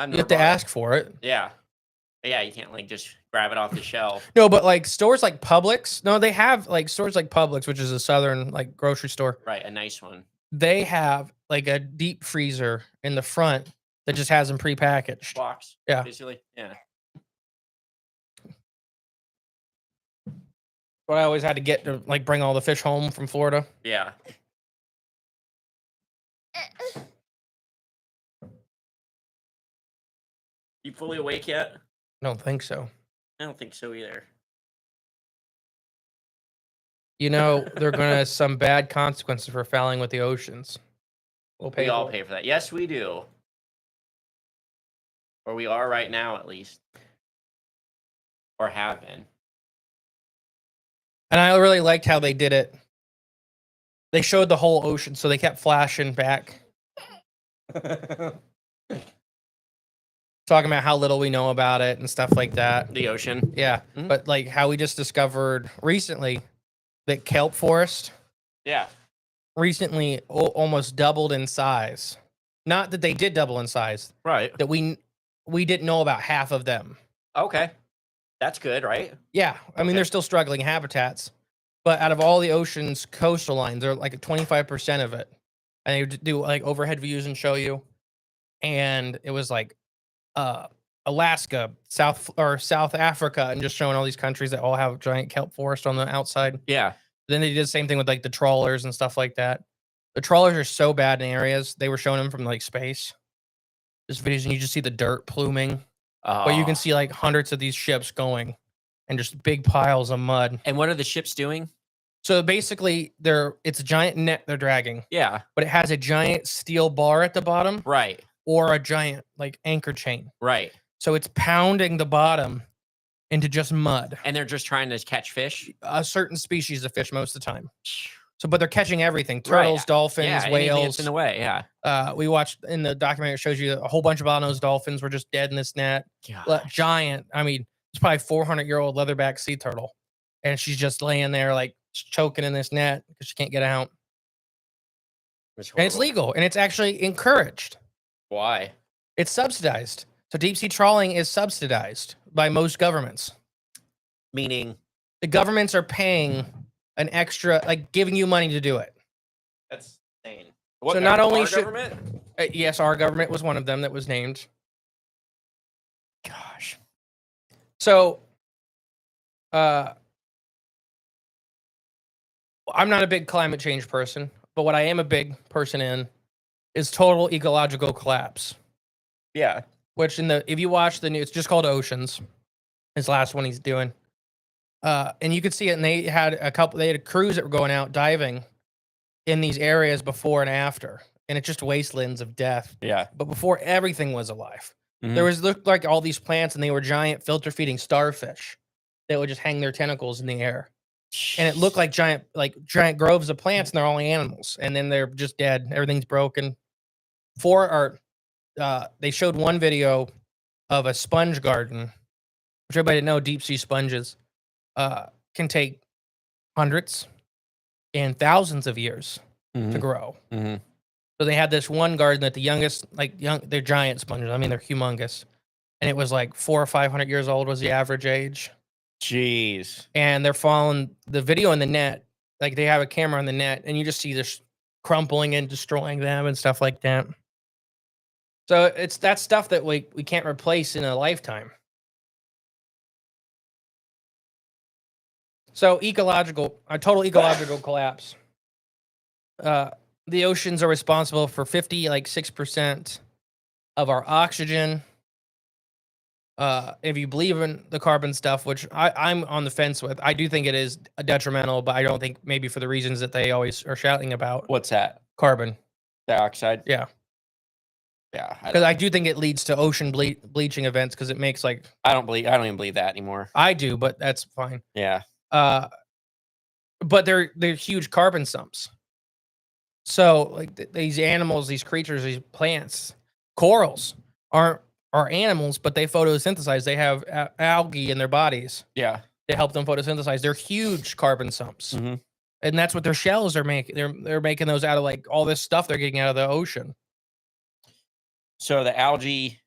[SPEAKER 1] You have to ask for it.
[SPEAKER 2] Yeah. Yeah, you can't like just grab it off the shelf.
[SPEAKER 1] No, but like stores like Publix, no, they have like stores like Publix, which is a southern like grocery store.
[SPEAKER 2] Right, a nice one.
[SPEAKER 1] They have like a deep freezer in the front that just has them prepackaged.
[SPEAKER 2] Box.
[SPEAKER 1] Yeah.
[SPEAKER 2] Basically. Yeah.
[SPEAKER 1] But I always had to get to like bring all the fish home from Florida.
[SPEAKER 2] Yeah. You fully awake yet?
[SPEAKER 1] I don't think so.
[SPEAKER 2] I don't think so either.
[SPEAKER 1] You know, they're going to have some bad consequences for fouling with the oceans.
[SPEAKER 2] We all pay for that. Yes, we do. Or we are right now, at least. Or have been.
[SPEAKER 1] And I really liked how they did it. They showed the whole ocean, so they kept flashing back. Talking about how little we know about it and stuff like that.
[SPEAKER 2] The ocean.
[SPEAKER 1] Yeah. Mm-hmm. But like how we just discovered recently that kelp forest.
[SPEAKER 2] Yeah.
[SPEAKER 1] Recently almost doubled in size. Not that they did double in size.
[SPEAKER 2] Right.
[SPEAKER 1] That we didn't know about half of them.
[SPEAKER 2] Okay. That's good, right?
[SPEAKER 1] Yeah. I mean, they're still struggling habitats. But out of all the ocean's coastal lines, they're like 25% of it. And they do like overhead views and show you. And it was like Alaska, South Africa, and just showing all these countries that all have giant kelp forest on the outside.
[SPEAKER 2] Yeah.
[SPEAKER 1] Then they did the same thing with like the trawlers and stuff like that. The trawlers are so bad in areas. They were showing them from like space. Just videos, and you just see the dirt pluming. But you can see like hundreds of these ships going and just big piles of mud.
[SPEAKER 2] And what are the ships doing?
[SPEAKER 1] So basically, it's a giant net they're dragging.
[SPEAKER 2] Yeah.
[SPEAKER 1] But it has a giant steel bar at the bottom.
[SPEAKER 2] Right.
[SPEAKER 1] Or a giant like anchor chain.
[SPEAKER 2] Right.
[SPEAKER 1] So it's pounding the bottom into just mud.
[SPEAKER 2] And they're just trying to catch fish?
[SPEAKER 1] A certain species of fish most of the time. So, but they're catching everything:
[SPEAKER 2] Right.
[SPEAKER 1] turtles, dolphins,
[SPEAKER 2] Yeah, anything that's
[SPEAKER 1] whales.
[SPEAKER 2] in the way, yeah.
[SPEAKER 1] We watched in the documentary. It shows you a whole bunch of bottlenose dolphins were just dead in this net. Giant. I mean, it's probably 400-year-old leatherback sea turtle, and she's just laying there like choking in this net because she can't get out. And it's legal, and it's actually encouraged.
[SPEAKER 2] Why?
[SPEAKER 1] It's subsidized. So deep sea trawling is subsidized by most governments.
[SPEAKER 2] Meaning?
[SPEAKER 1] The governments are paying an extra, like giving you money to do it.
[SPEAKER 2] That's insane.
[SPEAKER 1] So not only should
[SPEAKER 2] government?
[SPEAKER 1] Yes, our government was one of them that was named.
[SPEAKER 2] Gosh.
[SPEAKER 1] So, I'm not a big climate change person, but what I am a big person in is total ecological collapse.
[SPEAKER 2] Yeah.
[SPEAKER 1] Which if you watch the news, it's just called Oceans. His last one he's doing. And you could see it, and they had a crews that were going out diving in these areas before and after, and it's just wastelands of death.
[SPEAKER 2] Yeah.
[SPEAKER 1] But before, everything was alive.
[SPEAKER 2] Mhm.
[SPEAKER 1] There looked like all these plants, and they were giant filter feeding starfish that would just hang their tentacles in the air. And it looked like giant groves of plants, and they're all animals. And then they're just dead. Everything's broken. They showed one video of a sponge garden, which everybody didn't know deep sea sponges can take hundreds and thousands of years to grow.
[SPEAKER 2] Mm-hmm.
[SPEAKER 1] So they had this one garden that the youngest, they're giant sponges. I mean, they're humongous. And it was like 400 or 500 years old was the average age.
[SPEAKER 2] Jeez. And
[SPEAKER 1] they're following the video in the net. Like they have a camera on the net, and you just see this crumpling and destroying them and stuff like that. So it's that stuff that we can't replace in a lifetime. So total ecological collapse. The oceans are responsible for 6% of our oxygen. If you believe in the carbon stuff, which I'm on the fence with, I do think it is detrimental, but I don't think maybe for the reasons that they always are shouting about.
[SPEAKER 2] What's that?
[SPEAKER 1] Carbon
[SPEAKER 2] dioxide?
[SPEAKER 1] Yeah.
[SPEAKER 2] Yeah.
[SPEAKER 1] Because I do think it leads to ocean bleaching events because it makes
[SPEAKER 2] I don't even believe that anymore.
[SPEAKER 1] I do, but that's fine.
[SPEAKER 2] Yeah.
[SPEAKER 1] But they're huge carbon sumps. So like these animals, these creatures, these plants, corals are animals, but they photosynthesize. They have algae in their bodies.
[SPEAKER 2] Yeah.
[SPEAKER 1] To help them photosynthesize. They're huge carbon sumps.
[SPEAKER 2] Mm-hmm.
[SPEAKER 1] And that's what their shells are making. They're making those out of like all this stuff they're getting out of the ocean.
[SPEAKER 2] So the algae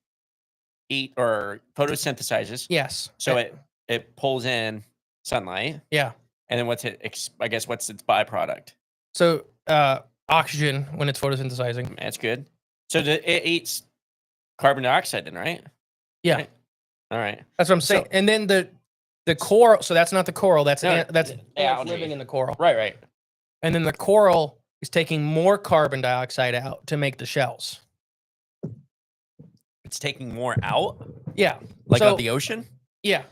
[SPEAKER 2] eat or photosynthesizes.
[SPEAKER 1] Yes.
[SPEAKER 2] So it pulls in sunlight.
[SPEAKER 1] Yeah.
[SPEAKER 2] And then what's its byproduct?
[SPEAKER 1] So oxygen when it's photosynthesizing.
[SPEAKER 2] That's good. So it eats carbon dioxide then, right?
[SPEAKER 1] Yeah.
[SPEAKER 2] Right. All right.
[SPEAKER 1] That's what I'm saying. And then the coral, so that's not the coral, that's
[SPEAKER 2] algae
[SPEAKER 1] living in the coral.
[SPEAKER 2] Right.
[SPEAKER 1] And then the coral is taking more carbon dioxide out to make the shells.
[SPEAKER 2] It's taking more out?
[SPEAKER 1] Yeah.
[SPEAKER 2] Like out the ocean?
[SPEAKER 1] Yeah.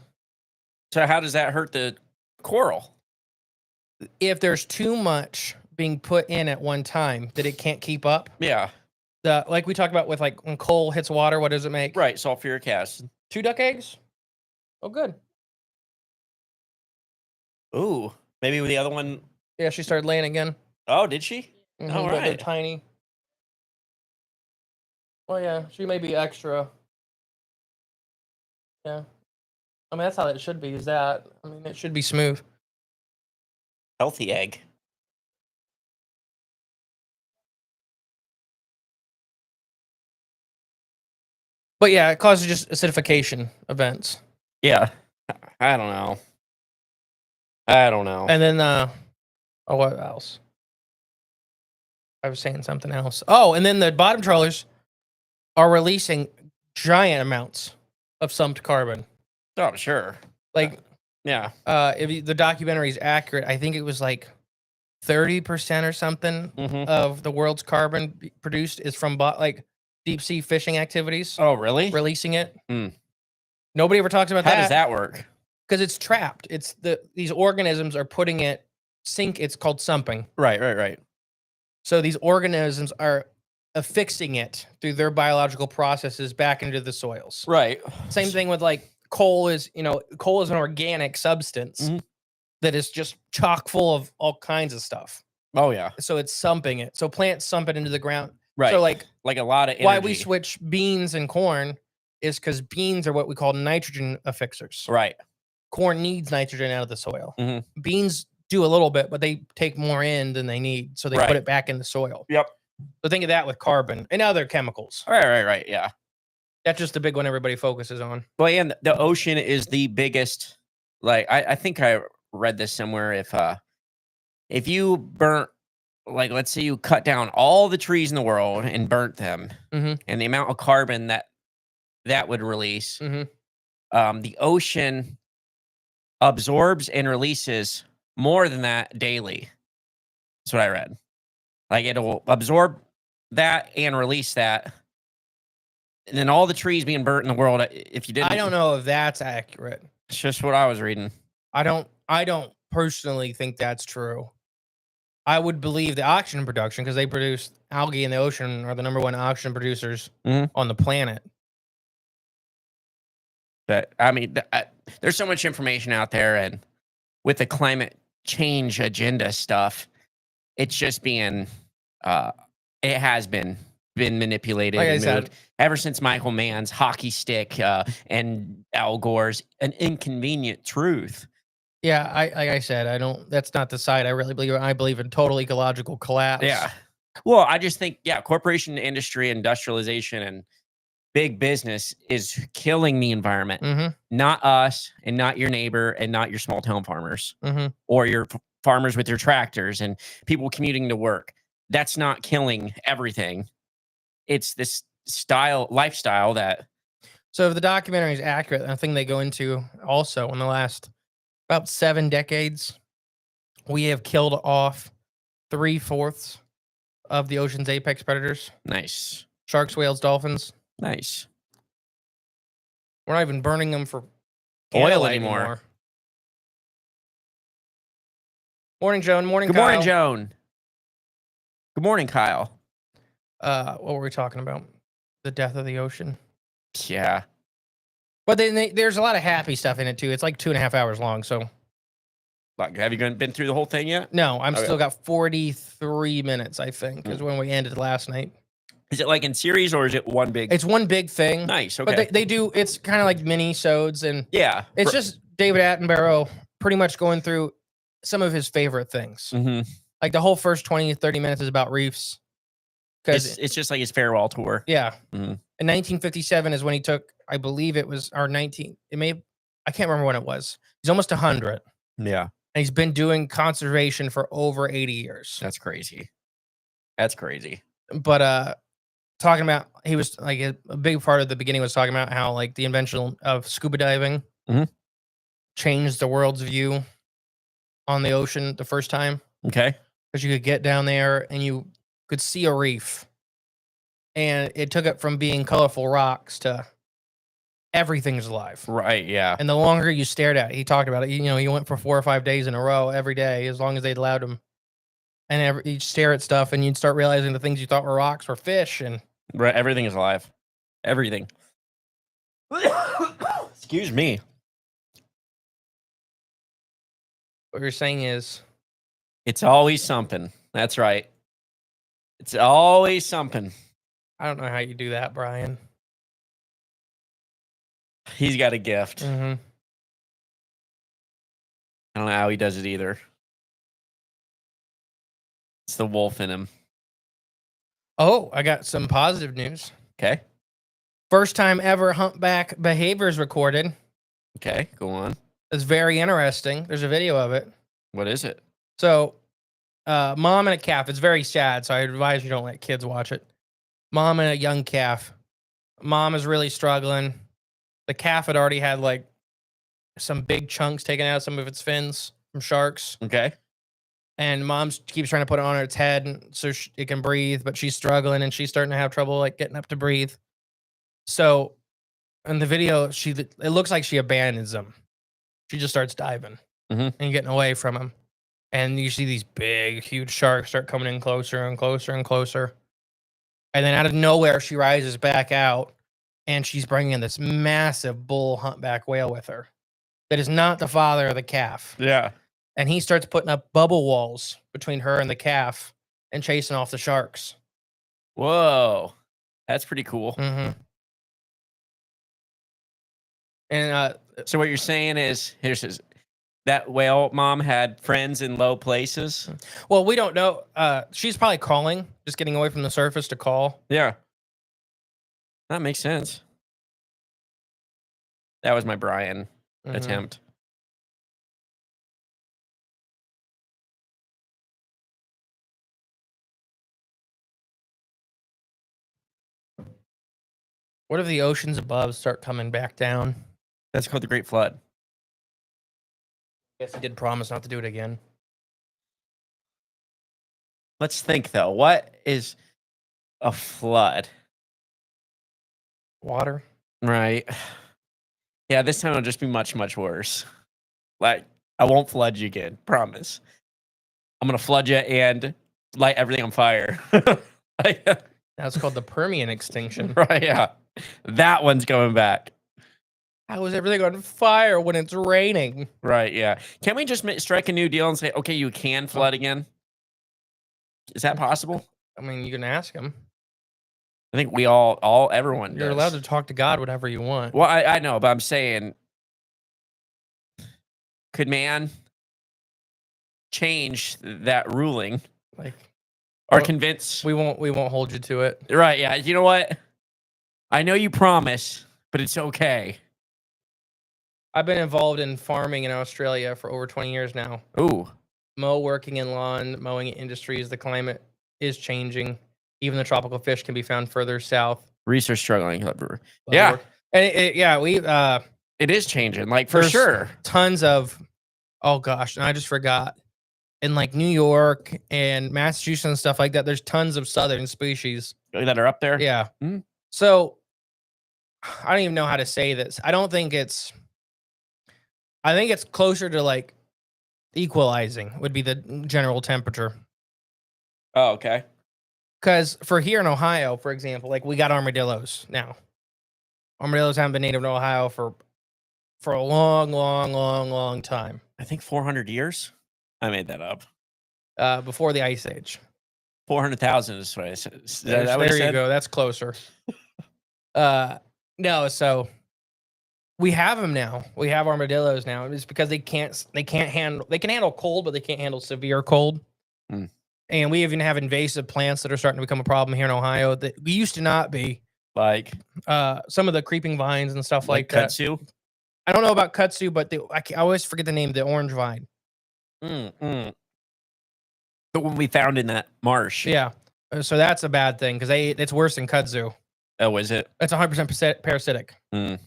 [SPEAKER 2] So how does that hurt the coral?
[SPEAKER 1] If there's too much being put in at one time that it can't keep up.
[SPEAKER 2] Yeah.
[SPEAKER 1] Like we talked about with like when coal hits water, what does it make?
[SPEAKER 2] Right, sulfuric acid.
[SPEAKER 1] 2 duck eggs? Oh, good.
[SPEAKER 2] Ooh, maybe the other one.
[SPEAKER 1] Yeah, she started laying again.
[SPEAKER 2] Oh, did she?
[SPEAKER 1] Mm-hmm,
[SPEAKER 2] All right.
[SPEAKER 1] They're tiny. Oh yeah, she may be extra. Yeah. I mean, that's how it should be, is that. I mean, it should be smooth.
[SPEAKER 2] Healthy egg.
[SPEAKER 1] But yeah, it causes just acidification events.
[SPEAKER 2] Yeah. I don't know.
[SPEAKER 1] And then, what else? I was saying something else. Oh, and then the bottom trawlers are releasing giant amounts of sumped carbon.
[SPEAKER 2] Oh, sure.
[SPEAKER 1] Like,
[SPEAKER 2] yeah.
[SPEAKER 1] If the documentary is accurate, I think it was like 30% or something of the world's carbon produced is from deep sea fishing activities.
[SPEAKER 2] Oh, really?
[SPEAKER 1] Releasing it.
[SPEAKER 2] Mm.
[SPEAKER 1] Nobody ever talks about that.
[SPEAKER 2] How does that work?
[SPEAKER 1] Because it's trapped. It's these organisms are putting it it's called sumping.
[SPEAKER 2] Right.
[SPEAKER 1] So these organisms are affixing it through their biological processes back into the soils.
[SPEAKER 2] Right.
[SPEAKER 1] Same thing with like coal is an organic substance that is just chock full of all kinds of stuff.
[SPEAKER 2] Oh yeah.
[SPEAKER 1] So it's sumping it. So plants sump it into the ground.
[SPEAKER 2] Right.
[SPEAKER 1] So like
[SPEAKER 2] a lot of energy.
[SPEAKER 1] why we switch beans and corn is because beans are what we call nitrogen affixers.
[SPEAKER 2] Right.
[SPEAKER 1] Corn needs nitrogen out of the soil.
[SPEAKER 2] Mm-hmm.
[SPEAKER 1] Beans do a little bit, but they take more in than they need. So they put it back in the soil.
[SPEAKER 2] Yep.
[SPEAKER 1] So think of that with carbon and other chemicals.
[SPEAKER 2] Right. Yeah.
[SPEAKER 1] That's just the big one everybody focuses on.
[SPEAKER 2] Well, and the ocean is the biggest. Like I think I read this somewhere. If you burnt, like, let's say you cut down all the trees in the world and burnt them, and the amount of carbon that would release, the ocean absorbs and releases more than that daily. That's what I read. Like, it'll absorb that and release that. And then all the trees being burnt in the world, if you didn't...
[SPEAKER 1] I don't know if that's accurate.
[SPEAKER 2] It's just what I was reading.
[SPEAKER 1] I don't personally think that's true. I would believe the oxygen production, because they produce algae in the ocean, are the number one oxygen producers on the planet.
[SPEAKER 2] But I mean, there's so much information out there, and with the climate change agenda stuff, it's just being, it has been manipulated and moved ever since Michael Mann's hockey stick and Al Gore's An Inconvenient Truth.
[SPEAKER 1] Yeah, like I said, that's not the side I really believe in. I believe in total ecological collapse.
[SPEAKER 2] Yeah. Well, I just think, corporation industry, industrialization, and big business is killing the environment. Not us, and not your neighbor, and not your small town farmers, or your farmers with their tractors and people commuting to work. That's not killing everything. It's this lifestyle that...
[SPEAKER 1] So if the documentary is accurate, I think they go into also in the last about 7 decades, we have killed off 3/4 of the ocean's apex predators.
[SPEAKER 2] Nice.
[SPEAKER 1] Sharks, whales, dolphins.
[SPEAKER 2] Nice.
[SPEAKER 1] We're not even burning them for
[SPEAKER 2] oil anymore.
[SPEAKER 1] Morning, Joan. Morning,
[SPEAKER 2] Good
[SPEAKER 1] Kyle.
[SPEAKER 2] morning, Joan. Good morning, Kyle.
[SPEAKER 1] What were we talking about? The death of the ocean.
[SPEAKER 2] Yeah.
[SPEAKER 1] But then there's a lot of happy stuff in it too. It's like 2.5 hours long. So,
[SPEAKER 2] like, have you been through the whole thing yet?
[SPEAKER 1] No, I'm still got 43 minutes. I think is when we ended last night.
[SPEAKER 2] Is it like in series, or is it one big?
[SPEAKER 1] It's one big thing.
[SPEAKER 2] Nice. Okay.
[SPEAKER 1] But they do. It's kind of like mini-sodes, and
[SPEAKER 2] yeah,
[SPEAKER 1] it's just David Attenborough pretty much going through some of his favorite things. Like the whole first 20 to 30 minutes is about reefs.
[SPEAKER 2] Because it's just like his farewell tour.
[SPEAKER 1] Yeah. In 1957 is when he took, I believe it was, or I can't remember when it was. He's almost 100.
[SPEAKER 2] Yeah.
[SPEAKER 1] And he's been doing conservation for over 80 years.
[SPEAKER 2] That's crazy.
[SPEAKER 1] But talking about, he was like, a big part of the beginning was talking about how like the invention of scuba diving changed the world's view on the ocean the first time.
[SPEAKER 2] Okay.
[SPEAKER 1] Because you could get down there and you could see a reef, and it took it from being colorful rocks to everything's alive.
[SPEAKER 2] Right. Yeah.
[SPEAKER 1] And the longer you stared at it, he talked about it. He went for 4 or 5 days in a row every day, as long as they'd allowed him. And you'd stare at stuff, and you'd start realizing the things you thought were rocks were fish. And
[SPEAKER 2] right, everything is alive. Everything. Excuse me.
[SPEAKER 1] What you're saying is,
[SPEAKER 2] it's always something. That's right. It's always something.
[SPEAKER 1] I don't know how you do that, Brian.
[SPEAKER 2] He's got a gift. I don't know how he does it either. It's the wolf in him.
[SPEAKER 1] Oh, I got some positive news.
[SPEAKER 2] Okay.
[SPEAKER 1] First time ever humpback behaviors recorded.
[SPEAKER 2] Okay, go on.
[SPEAKER 1] It's very interesting. There's a video of it.
[SPEAKER 2] What is it?
[SPEAKER 1] So, mom and a calf. It's very sad, so I advise you don't let kids watch it. Mom and a young calf. Mom is really struggling. The calf had already had like some big chunks taken out of some of its fins from sharks.
[SPEAKER 2] Okay.
[SPEAKER 1] And mom keeps trying to put it on its head so it can breathe, but she's struggling and she's starting to have trouble like getting up to breathe. So in the video, it looks like she abandons him. She just starts diving and getting away from him. And you see these big, huge sharks start coming in closer and closer and closer. And then out of nowhere, she rises back out and she's bringing this massive bull humpback whale with her that is not the father of the calf.
[SPEAKER 2] Yeah.
[SPEAKER 1] And he starts putting up bubble walls between her and the calf and chasing off the sharks.
[SPEAKER 2] Whoa. That's pretty cool.
[SPEAKER 1] Mm-hmm. And
[SPEAKER 2] so what you're saying is, that whale mom had friends in low places?
[SPEAKER 1] Well, we don't know. She's probably calling, just getting away from the surface to call.
[SPEAKER 2] Yeah. That makes sense. That was my Brian attempt.
[SPEAKER 1] What if the oceans above start coming back down?
[SPEAKER 2] That's called the Great Flood.
[SPEAKER 1] Guess he did promise not to do it again.
[SPEAKER 2] Let's think, though. What is a flood?
[SPEAKER 1] Water.
[SPEAKER 2] Right. Yeah, this time it'll just be much, much worse. Like, I won't flood you again. Promise. I'm going to flood you and light everything on fire.
[SPEAKER 1] That's called the Permian extinction.
[SPEAKER 2] Right, yeah. That one's coming back.
[SPEAKER 1] How is everything on fire when it's raining?
[SPEAKER 2] Right, yeah. Can't we just strike a new deal and say, okay, you can flood again? Is that possible?
[SPEAKER 1] I mean, you can ask him.
[SPEAKER 2] I think everyone
[SPEAKER 1] You're
[SPEAKER 2] does.
[SPEAKER 1] allowed to talk to God whatever you want.
[SPEAKER 2] Well, I know, but I'm saying, could man change that ruling?
[SPEAKER 1] Like,
[SPEAKER 2] or convince?
[SPEAKER 1] We won't hold you to it.
[SPEAKER 2] Right, yeah. You know what? I know you promise, but it's okay.
[SPEAKER 1] I've been involved in farming in Australia for over 20 years now.
[SPEAKER 2] Ooh.
[SPEAKER 1] Working in lawn mowing industries, the climate is changing. Even the tropical fish can be found further south.
[SPEAKER 2] Research struggling. Yeah.
[SPEAKER 1] And
[SPEAKER 2] it is changing, like, for sure.
[SPEAKER 1] Tons of, oh gosh, and I just forgot. In like New York and Massachusetts and stuff like that, there's tons of southern species
[SPEAKER 2] that are up there.
[SPEAKER 1] Yeah.
[SPEAKER 2] Mm-hmm.
[SPEAKER 1] So I don't even know how to say this. I think it's closer to like equalizing would be the general temperature.
[SPEAKER 2] Oh, okay.
[SPEAKER 1] Because for here in Ohio, for example, like we got armadillos now. Armadillos haven't been native to Ohio for a long time.
[SPEAKER 2] I think 400 years. I made that up.
[SPEAKER 1] Before the Ice Age.
[SPEAKER 2] 400,000 is what I said.
[SPEAKER 1] There you go. That's closer. No, so we have them now. We have armadillos now. It's because they can handle cold, but they can't handle severe cold.
[SPEAKER 2] Mm.
[SPEAKER 1] And we even have invasive plants that are starting to become a problem here in Ohio that we used to not be.
[SPEAKER 2] Like
[SPEAKER 1] some of the creeping vines and stuff like that.
[SPEAKER 2] Kudzu?
[SPEAKER 1] I don't know about kudzu, but I always forget the name of the orange vine.
[SPEAKER 2] The one we found in that marsh.
[SPEAKER 1] Yeah. So that's a bad thing because it's worse than kudzu.
[SPEAKER 2] Oh, is it?
[SPEAKER 1] It's 100% parasitic.
[SPEAKER 2] Mm.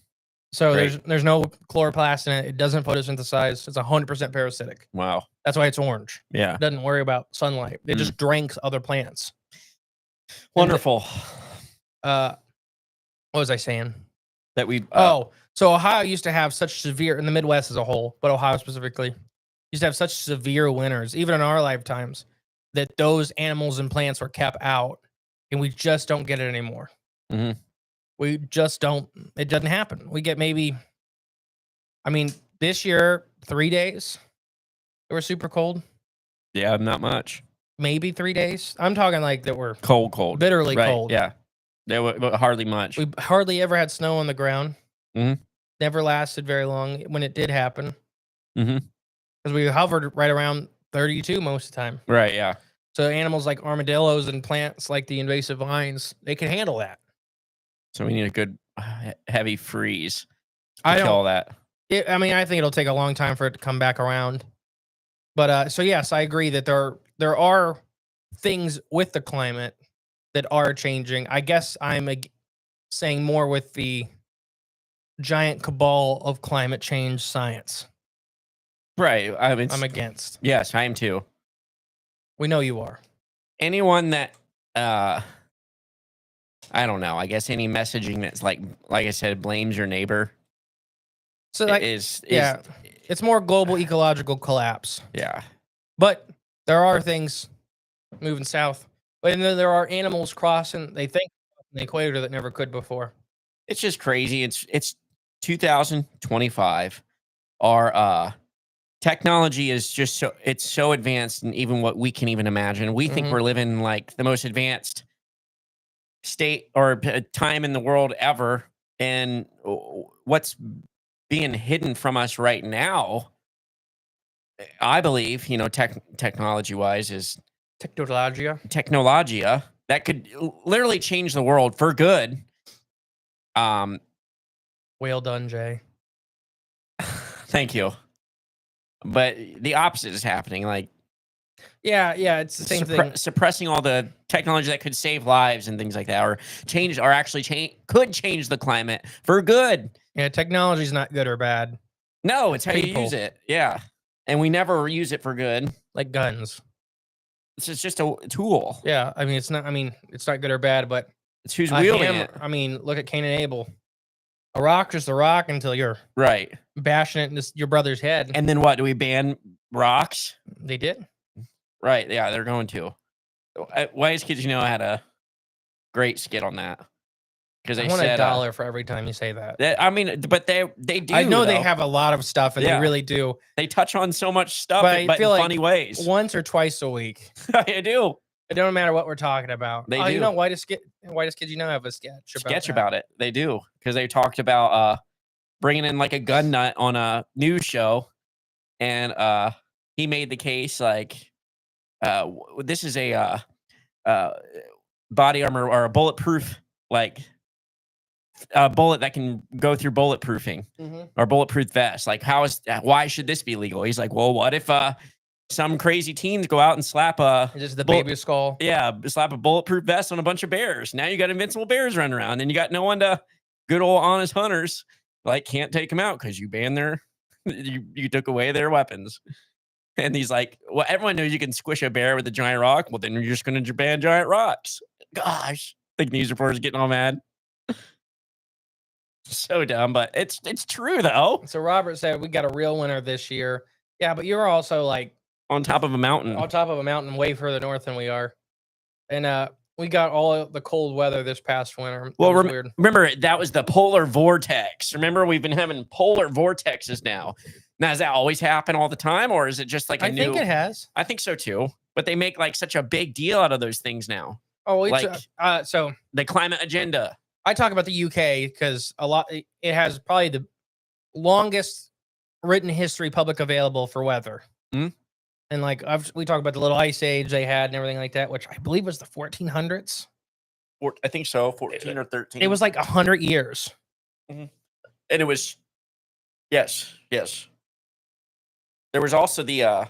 [SPEAKER 1] So there's no chloroplast in it. It doesn't photosynthesize. It's 100% parasitic.
[SPEAKER 2] Wow.
[SPEAKER 1] That's why it's orange.
[SPEAKER 2] Yeah.
[SPEAKER 1] It doesn't worry about sunlight. It just drinks other plants.
[SPEAKER 2] Wonderful.
[SPEAKER 1] What was I saying?
[SPEAKER 2] That we
[SPEAKER 1] so Ohio used to have such severe, in the Midwest as a whole, but Ohio specifically, used to have such severe winters, even in our lifetimes, that those animals and plants were kept out, and we just don't get it anymore.
[SPEAKER 2] Mm-hmm.
[SPEAKER 1] We just don't. It doesn't happen. We get maybe, I mean, this year, 3 days, it were super cold.
[SPEAKER 2] Yeah, not much.
[SPEAKER 1] Maybe 3 days. I'm talking like that were
[SPEAKER 2] cold,
[SPEAKER 1] bitterly
[SPEAKER 2] right,
[SPEAKER 1] cold.
[SPEAKER 2] Yeah, there were hardly much.
[SPEAKER 1] We hardly ever had snow on the ground.
[SPEAKER 2] Mm-hmm.
[SPEAKER 1] Never lasted very long when it did happen.
[SPEAKER 2] Mm-hmm.
[SPEAKER 1] Because we hovered right around 32 most of the time.
[SPEAKER 2] Right. Yeah.
[SPEAKER 1] So animals like armadillos and plants like the invasive vines, they can handle that.
[SPEAKER 2] So we need a good heavy freeze
[SPEAKER 1] to
[SPEAKER 2] kill that.
[SPEAKER 1] I mean, I think it'll take a long time for it to come back around. But so yes, I agree that there are things with the climate that are changing. I guess I'm saying more with the giant cabal of climate change science.
[SPEAKER 2] Right.
[SPEAKER 1] I'm against.
[SPEAKER 2] Yes, I am too.
[SPEAKER 1] We know you are.
[SPEAKER 2] Anyone that I don't know. I guess any messaging that's like I said, blames your neighbor.
[SPEAKER 1] So like, it's more global ecological collapse.
[SPEAKER 2] Yeah.
[SPEAKER 1] But there are things moving south. But then there are animals crossing, they think, the equator that never could before.
[SPEAKER 2] It's just crazy. It's 2025. Our technology is just so advanced, and even what we can even imagine. We think we're living in, like, the most advanced state or time in the world ever, and what's being hidden from us right now, I believe, technology wise, is
[SPEAKER 1] Technologia.
[SPEAKER 2] technologia that could literally change the world for good.
[SPEAKER 1] Well done, Jay.
[SPEAKER 2] Thank you. But the opposite is happening, like
[SPEAKER 1] Yeah, it's the same thing.
[SPEAKER 2] suppressing all the technology that could save lives and things like that, or could change the climate for good.
[SPEAKER 1] Yeah, technology's not good or bad.
[SPEAKER 2] No, it's how you use it. Yeah. And we never use it for good.
[SPEAKER 1] Like guns.
[SPEAKER 2] It's just a tool.
[SPEAKER 1] Yeah, it's not good or bad, but
[SPEAKER 2] it's who's wielding it.
[SPEAKER 1] Look at Cain and Abel. A rock just a rock until you're
[SPEAKER 2] right
[SPEAKER 1] bashing it in your brother's head.
[SPEAKER 2] And then what? Do we ban rocks?
[SPEAKER 1] They did.
[SPEAKER 2] Right. Yeah, they're going to. Wise Kids, had a great skit on that. Because they
[SPEAKER 1] said $1 for every time you say that.
[SPEAKER 2] But they do.
[SPEAKER 1] I know they have a lot of stuff, and they really do.
[SPEAKER 2] They touch on so much stuff, but in funny ways.
[SPEAKER 1] Once or twice a week.
[SPEAKER 2] I do.
[SPEAKER 1] It don't matter what we're talking about.
[SPEAKER 2] They do.
[SPEAKER 1] Whitest Kids, have a sketch
[SPEAKER 2] about it. They do, because they talked about bringing in, like, a gun nut on a news show, and he made the case, like, this is a body armor or a bulletproof, like, a bullet that can go through bulletproofing or bulletproof vest. Like, why should this be legal? He's like, well, what if some crazy teens go out and slap
[SPEAKER 1] just the baby skull?
[SPEAKER 2] Yeah, slap a bulletproof vest on a bunch of bears. Now you got invincible bears running around, and you got no one to, good old honest hunters, like, can't take them out because you banned you took away their weapons. And he's like, well, everyone knows you can squish a bear with a giant rock. Well, then you're just going to ban giant rocks. Gosh, the news reporters getting all mad. So dumb, but it's true though.
[SPEAKER 1] So Robert said we got a real winter this year. Yeah, but you're also, like,
[SPEAKER 2] on top of a mountain.
[SPEAKER 1] On top of a mountain way further north than we are. And we got all the cold weather this past winter.
[SPEAKER 2] Well, remember, that was the polar vortex. Remember, we've been having polar vortexes now. Now, does that always happen all the time, or is it just like
[SPEAKER 1] I think it has.
[SPEAKER 2] I think so too. But they make, like, such a big deal out of those things now.
[SPEAKER 1] Oh, it's so
[SPEAKER 2] the climate agenda.
[SPEAKER 1] I talk about the UK because it has probably the longest written history public available for weather.
[SPEAKER 2] Mm-hmm.
[SPEAKER 1] And, like, we talk about the little ice age they had and everything like that, which I believe was the 1400s.
[SPEAKER 2] I think so, 14 or 13.
[SPEAKER 1] It was like 100 years.
[SPEAKER 2] Mm-hmm. And it was, yes. There was also the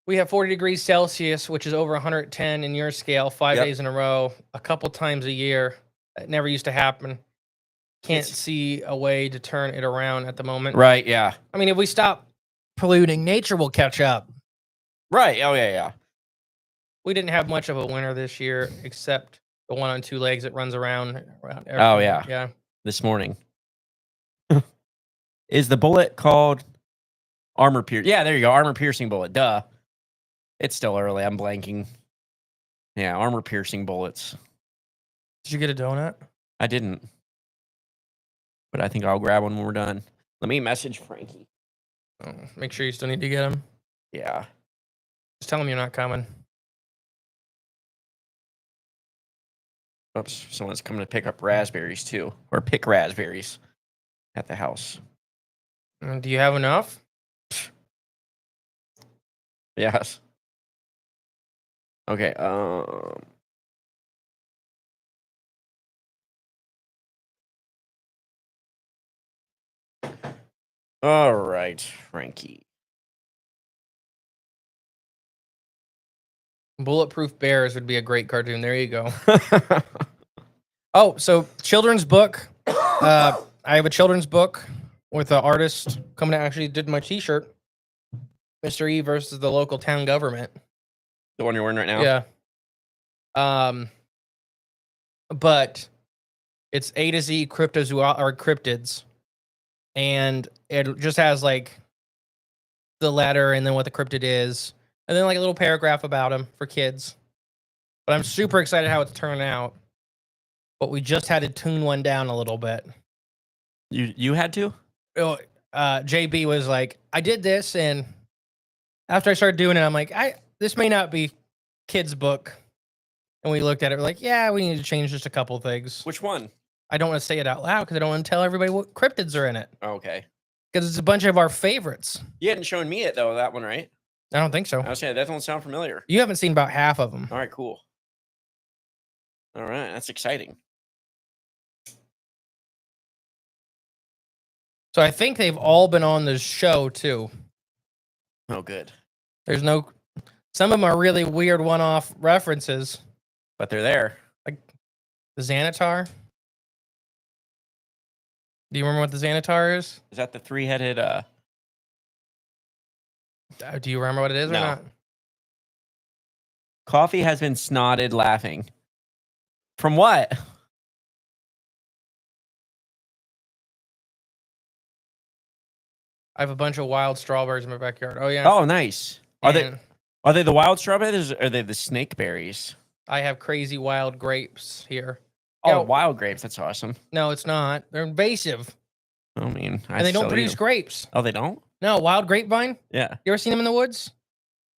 [SPEAKER 1] we have 40 degrees Celsius, which is over 110 in your scale, 5 days in a row, a couple times a year. It never used to happen. Can't see a way to turn it around at the moment.
[SPEAKER 2] Right, yeah.
[SPEAKER 1] I mean, if we stop polluting, nature will catch up.
[SPEAKER 2] Right, oh, yeah.
[SPEAKER 1] We didn't have much of a winter this year, except the one on two legs that runs around
[SPEAKER 2] oh, yeah.
[SPEAKER 1] Yeah.
[SPEAKER 2] This morning. Is the bullet called armor piercing? Yeah, there you go. Armor piercing bullet. Duh. It's still early. I'm blanking. Yeah, armor piercing bullets.
[SPEAKER 1] Did you get a donut?
[SPEAKER 2] I didn't. But I think I'll grab one when we're done. Let me message Frankie.
[SPEAKER 1] Oh, make sure you still need to get him.
[SPEAKER 2] Yeah.
[SPEAKER 1] Just tell him you're not coming.
[SPEAKER 2] Oops, someone's coming to pick up raspberries too. Or pick raspberries at the house.
[SPEAKER 1] Do you have enough?
[SPEAKER 2] Yes. Okay, all right, Frankie.
[SPEAKER 1] Bulletproof Bears would be a great cartoon. There you go. Oh, so children's book. I have a children's book with an artist coming to actually did my t-shirt. Mr. E versus the local town government.
[SPEAKER 2] The one you're wearing right now?
[SPEAKER 1] Yeah. But it's A to Z cryptids. And it just has, like, the letter and then what the cryptid is. And then, like, a little paragraph about him for kids. But I'm super excited how it's turning out. but we just had to tune one down a little bit.
[SPEAKER 2] You had to?
[SPEAKER 1] JB was like, I did this, and after I started doing it, I'm like, this may not be kids' book. And we looked at it, we're like, yeah, we need to change just a couple things.
[SPEAKER 2] Which one?
[SPEAKER 1] I don't want to say it out loud because I don't want to tell everybody what cryptids are in it.
[SPEAKER 2] Okay.
[SPEAKER 1] Because it's a bunch of our favorites.
[SPEAKER 2] You hadn't shown me it though, that one, right?
[SPEAKER 1] I don't think so.
[SPEAKER 2] I was saying that doesn't sound familiar.
[SPEAKER 1] You haven't seen about half of them.
[SPEAKER 2] All right, cool. All right, that's exciting.
[SPEAKER 1] So I think they've all been on the show too.
[SPEAKER 2] Oh, good.
[SPEAKER 1] There's no, some of them are really weird one-off references.
[SPEAKER 2] But they're there.
[SPEAKER 1] Like the Xanatar. Do you remember what the Xanatar is?
[SPEAKER 2] Is that the three-headed?
[SPEAKER 1] Do you remember what it is or
[SPEAKER 2] No.
[SPEAKER 1] not?
[SPEAKER 2] Coffee has been snotted laughing. From what?
[SPEAKER 1] I have a bunch of wild strawberries in my backyard. Oh yeah.
[SPEAKER 2] Oh, nice. Are
[SPEAKER 1] And
[SPEAKER 2] they the wild strawberries or are they the snake berries?
[SPEAKER 1] I have crazy wild grapes here.
[SPEAKER 2] Oh,
[SPEAKER 1] Yeah.
[SPEAKER 2] wild grapes. That's awesome.
[SPEAKER 1] No, it's not. They're invasive,
[SPEAKER 2] I mean,
[SPEAKER 1] and they don't produce grapes.
[SPEAKER 2] Oh, they don't?
[SPEAKER 1] No, wild grapevine.
[SPEAKER 2] Yeah.
[SPEAKER 1] You ever seen them in the woods?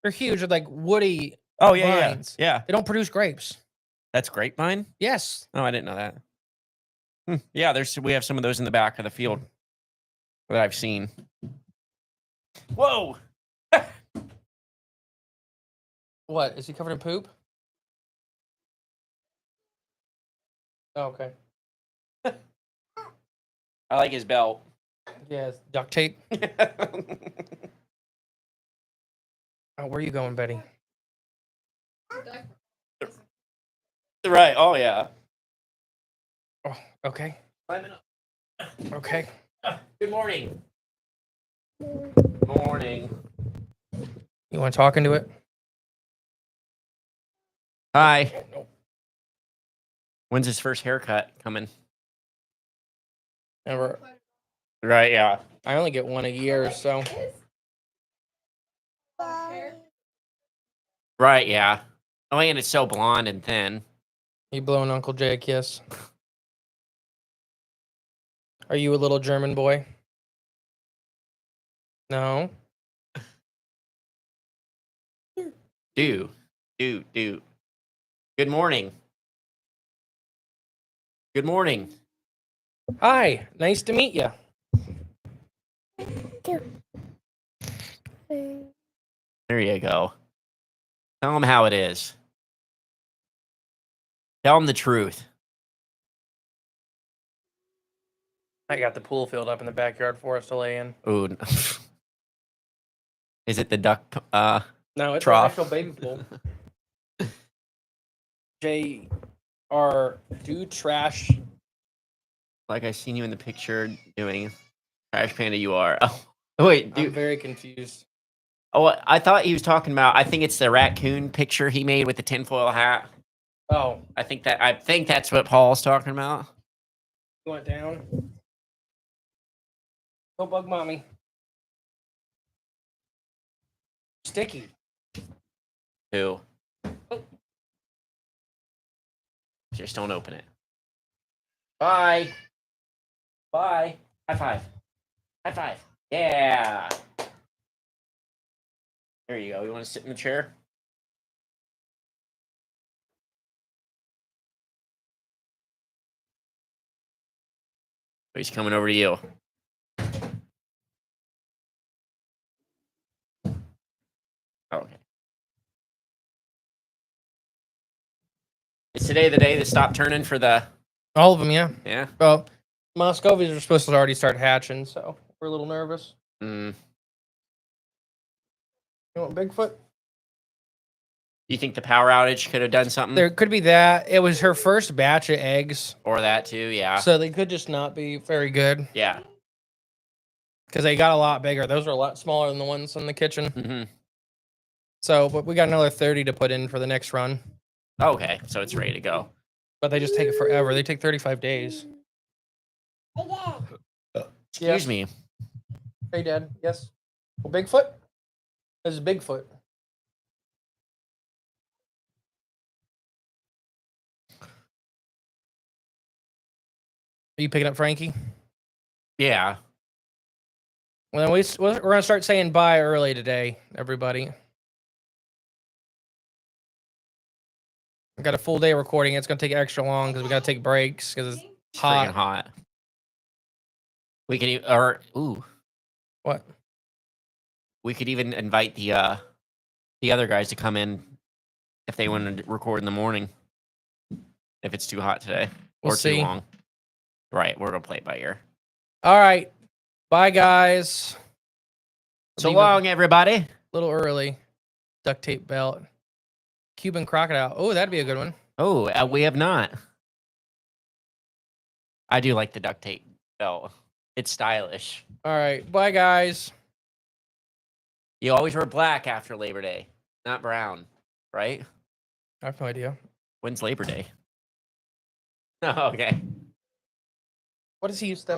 [SPEAKER 1] They're huge. They're like woody.
[SPEAKER 2] Oh, yeah,
[SPEAKER 1] Vines.
[SPEAKER 2] yeah.
[SPEAKER 1] They don't produce grapes.
[SPEAKER 2] That's grapevine?
[SPEAKER 1] Yes.
[SPEAKER 2] Oh, I didn't know that. Yeah, we have some of those in the back of the field that I've seen. Whoa!
[SPEAKER 1] What? Is he covered in poop? Oh, okay.
[SPEAKER 2] I like his belt.
[SPEAKER 1] Yeah, it's duct tape. Oh, where are you going, Betty?
[SPEAKER 2] Right. Oh, yeah.
[SPEAKER 1] Oh, okay.
[SPEAKER 2] Climbing up.
[SPEAKER 1] Okay.
[SPEAKER 2] Good morning. Morning.
[SPEAKER 1] You want to talk into it?
[SPEAKER 2] Hi.
[SPEAKER 1] No.
[SPEAKER 2] When's his first haircut coming?
[SPEAKER 1] Never.
[SPEAKER 2] Right, yeah.
[SPEAKER 1] I only get one a year, so.
[SPEAKER 2] Right, yeah. Oh, and it's so blonde and thin.
[SPEAKER 1] You blowing Uncle Jay a kiss? Are you a little German boy? No.
[SPEAKER 2] Do. Good morning. Good morning.
[SPEAKER 1] Hi. Nice to meet you.
[SPEAKER 2] There you go. Tell him how it is. Tell him the truth.
[SPEAKER 1] I got the pool filled up in the backyard for us to lay in.
[SPEAKER 2] Ooh. Is it the duck?
[SPEAKER 1] No, it's
[SPEAKER 2] Trough.
[SPEAKER 1] an actual baby pool. JR, do trash.
[SPEAKER 2] Like I seen you in the picture doing. Trash Panda, you are. Oh, wait,
[SPEAKER 1] I'm
[SPEAKER 2] dude.
[SPEAKER 1] very confused.
[SPEAKER 2] Oh, I thought he was talking about. I think it's the raccoon picture he made with the tinfoil hat.
[SPEAKER 1] Oh,
[SPEAKER 2] I think that's what Paul's talking about.
[SPEAKER 1] you want down? Go bug mommy. Sticky.
[SPEAKER 2] Who? Just don't open it. Bye. Bye. High five. High five. Yeah. There you go. You want to sit in the chair? He's coming over to you. Okay. Is today the day to stop turning for the...
[SPEAKER 1] All of them, yeah.
[SPEAKER 2] Yeah?
[SPEAKER 1] Well, Moscovies are supposed to already start hatching, so we're a little nervous.
[SPEAKER 2] Mm.
[SPEAKER 1] You want Bigfoot?
[SPEAKER 2] You think the power outage could have done something?
[SPEAKER 1] There could be that. It was her first batch of eggs.
[SPEAKER 2] Or that too, yeah.
[SPEAKER 1] So they could just not be very good.
[SPEAKER 2] Yeah.
[SPEAKER 1] Because they got a lot bigger. Those are a lot smaller than the ones in the kitchen.
[SPEAKER 2] Mm-hmm.
[SPEAKER 1] So, but we got another 30 to put in for the next run.
[SPEAKER 2] Okay, so it's ready to go.
[SPEAKER 1] But they just take forever. They take 35 days.
[SPEAKER 2] Excuse me.
[SPEAKER 1] Hey, Dad. Yes. Well, Bigfoot? This is Bigfoot. Are you picking up Frankie?
[SPEAKER 2] Yeah.
[SPEAKER 1] Well, then we're going to start saying bye early today, everybody. We got a full day recording. It's going to take extra long because we got to take breaks because it's
[SPEAKER 2] Freaking hot. We could
[SPEAKER 1] What?
[SPEAKER 2] We could even invite the other guys to come in if they want to record in the morning. If it's too hot today
[SPEAKER 1] We'll
[SPEAKER 2] or
[SPEAKER 1] see.
[SPEAKER 2] too long. Right, we're gonna play it by ear.
[SPEAKER 1] All right. Bye, guys.
[SPEAKER 2] So long, everybody.
[SPEAKER 1] A little early. Duct tape belt. Cuban crocodile. Oh, that'd be a good one.
[SPEAKER 2] Oh, we have not. I do like the duct tape belt. It's stylish.
[SPEAKER 1] All right. Bye, guys.
[SPEAKER 2] You always wear black after Labor Day, not brown, right?
[SPEAKER 1] I have no idea.
[SPEAKER 2] When's Labor Day? Oh, okay.
[SPEAKER 1] What does he use to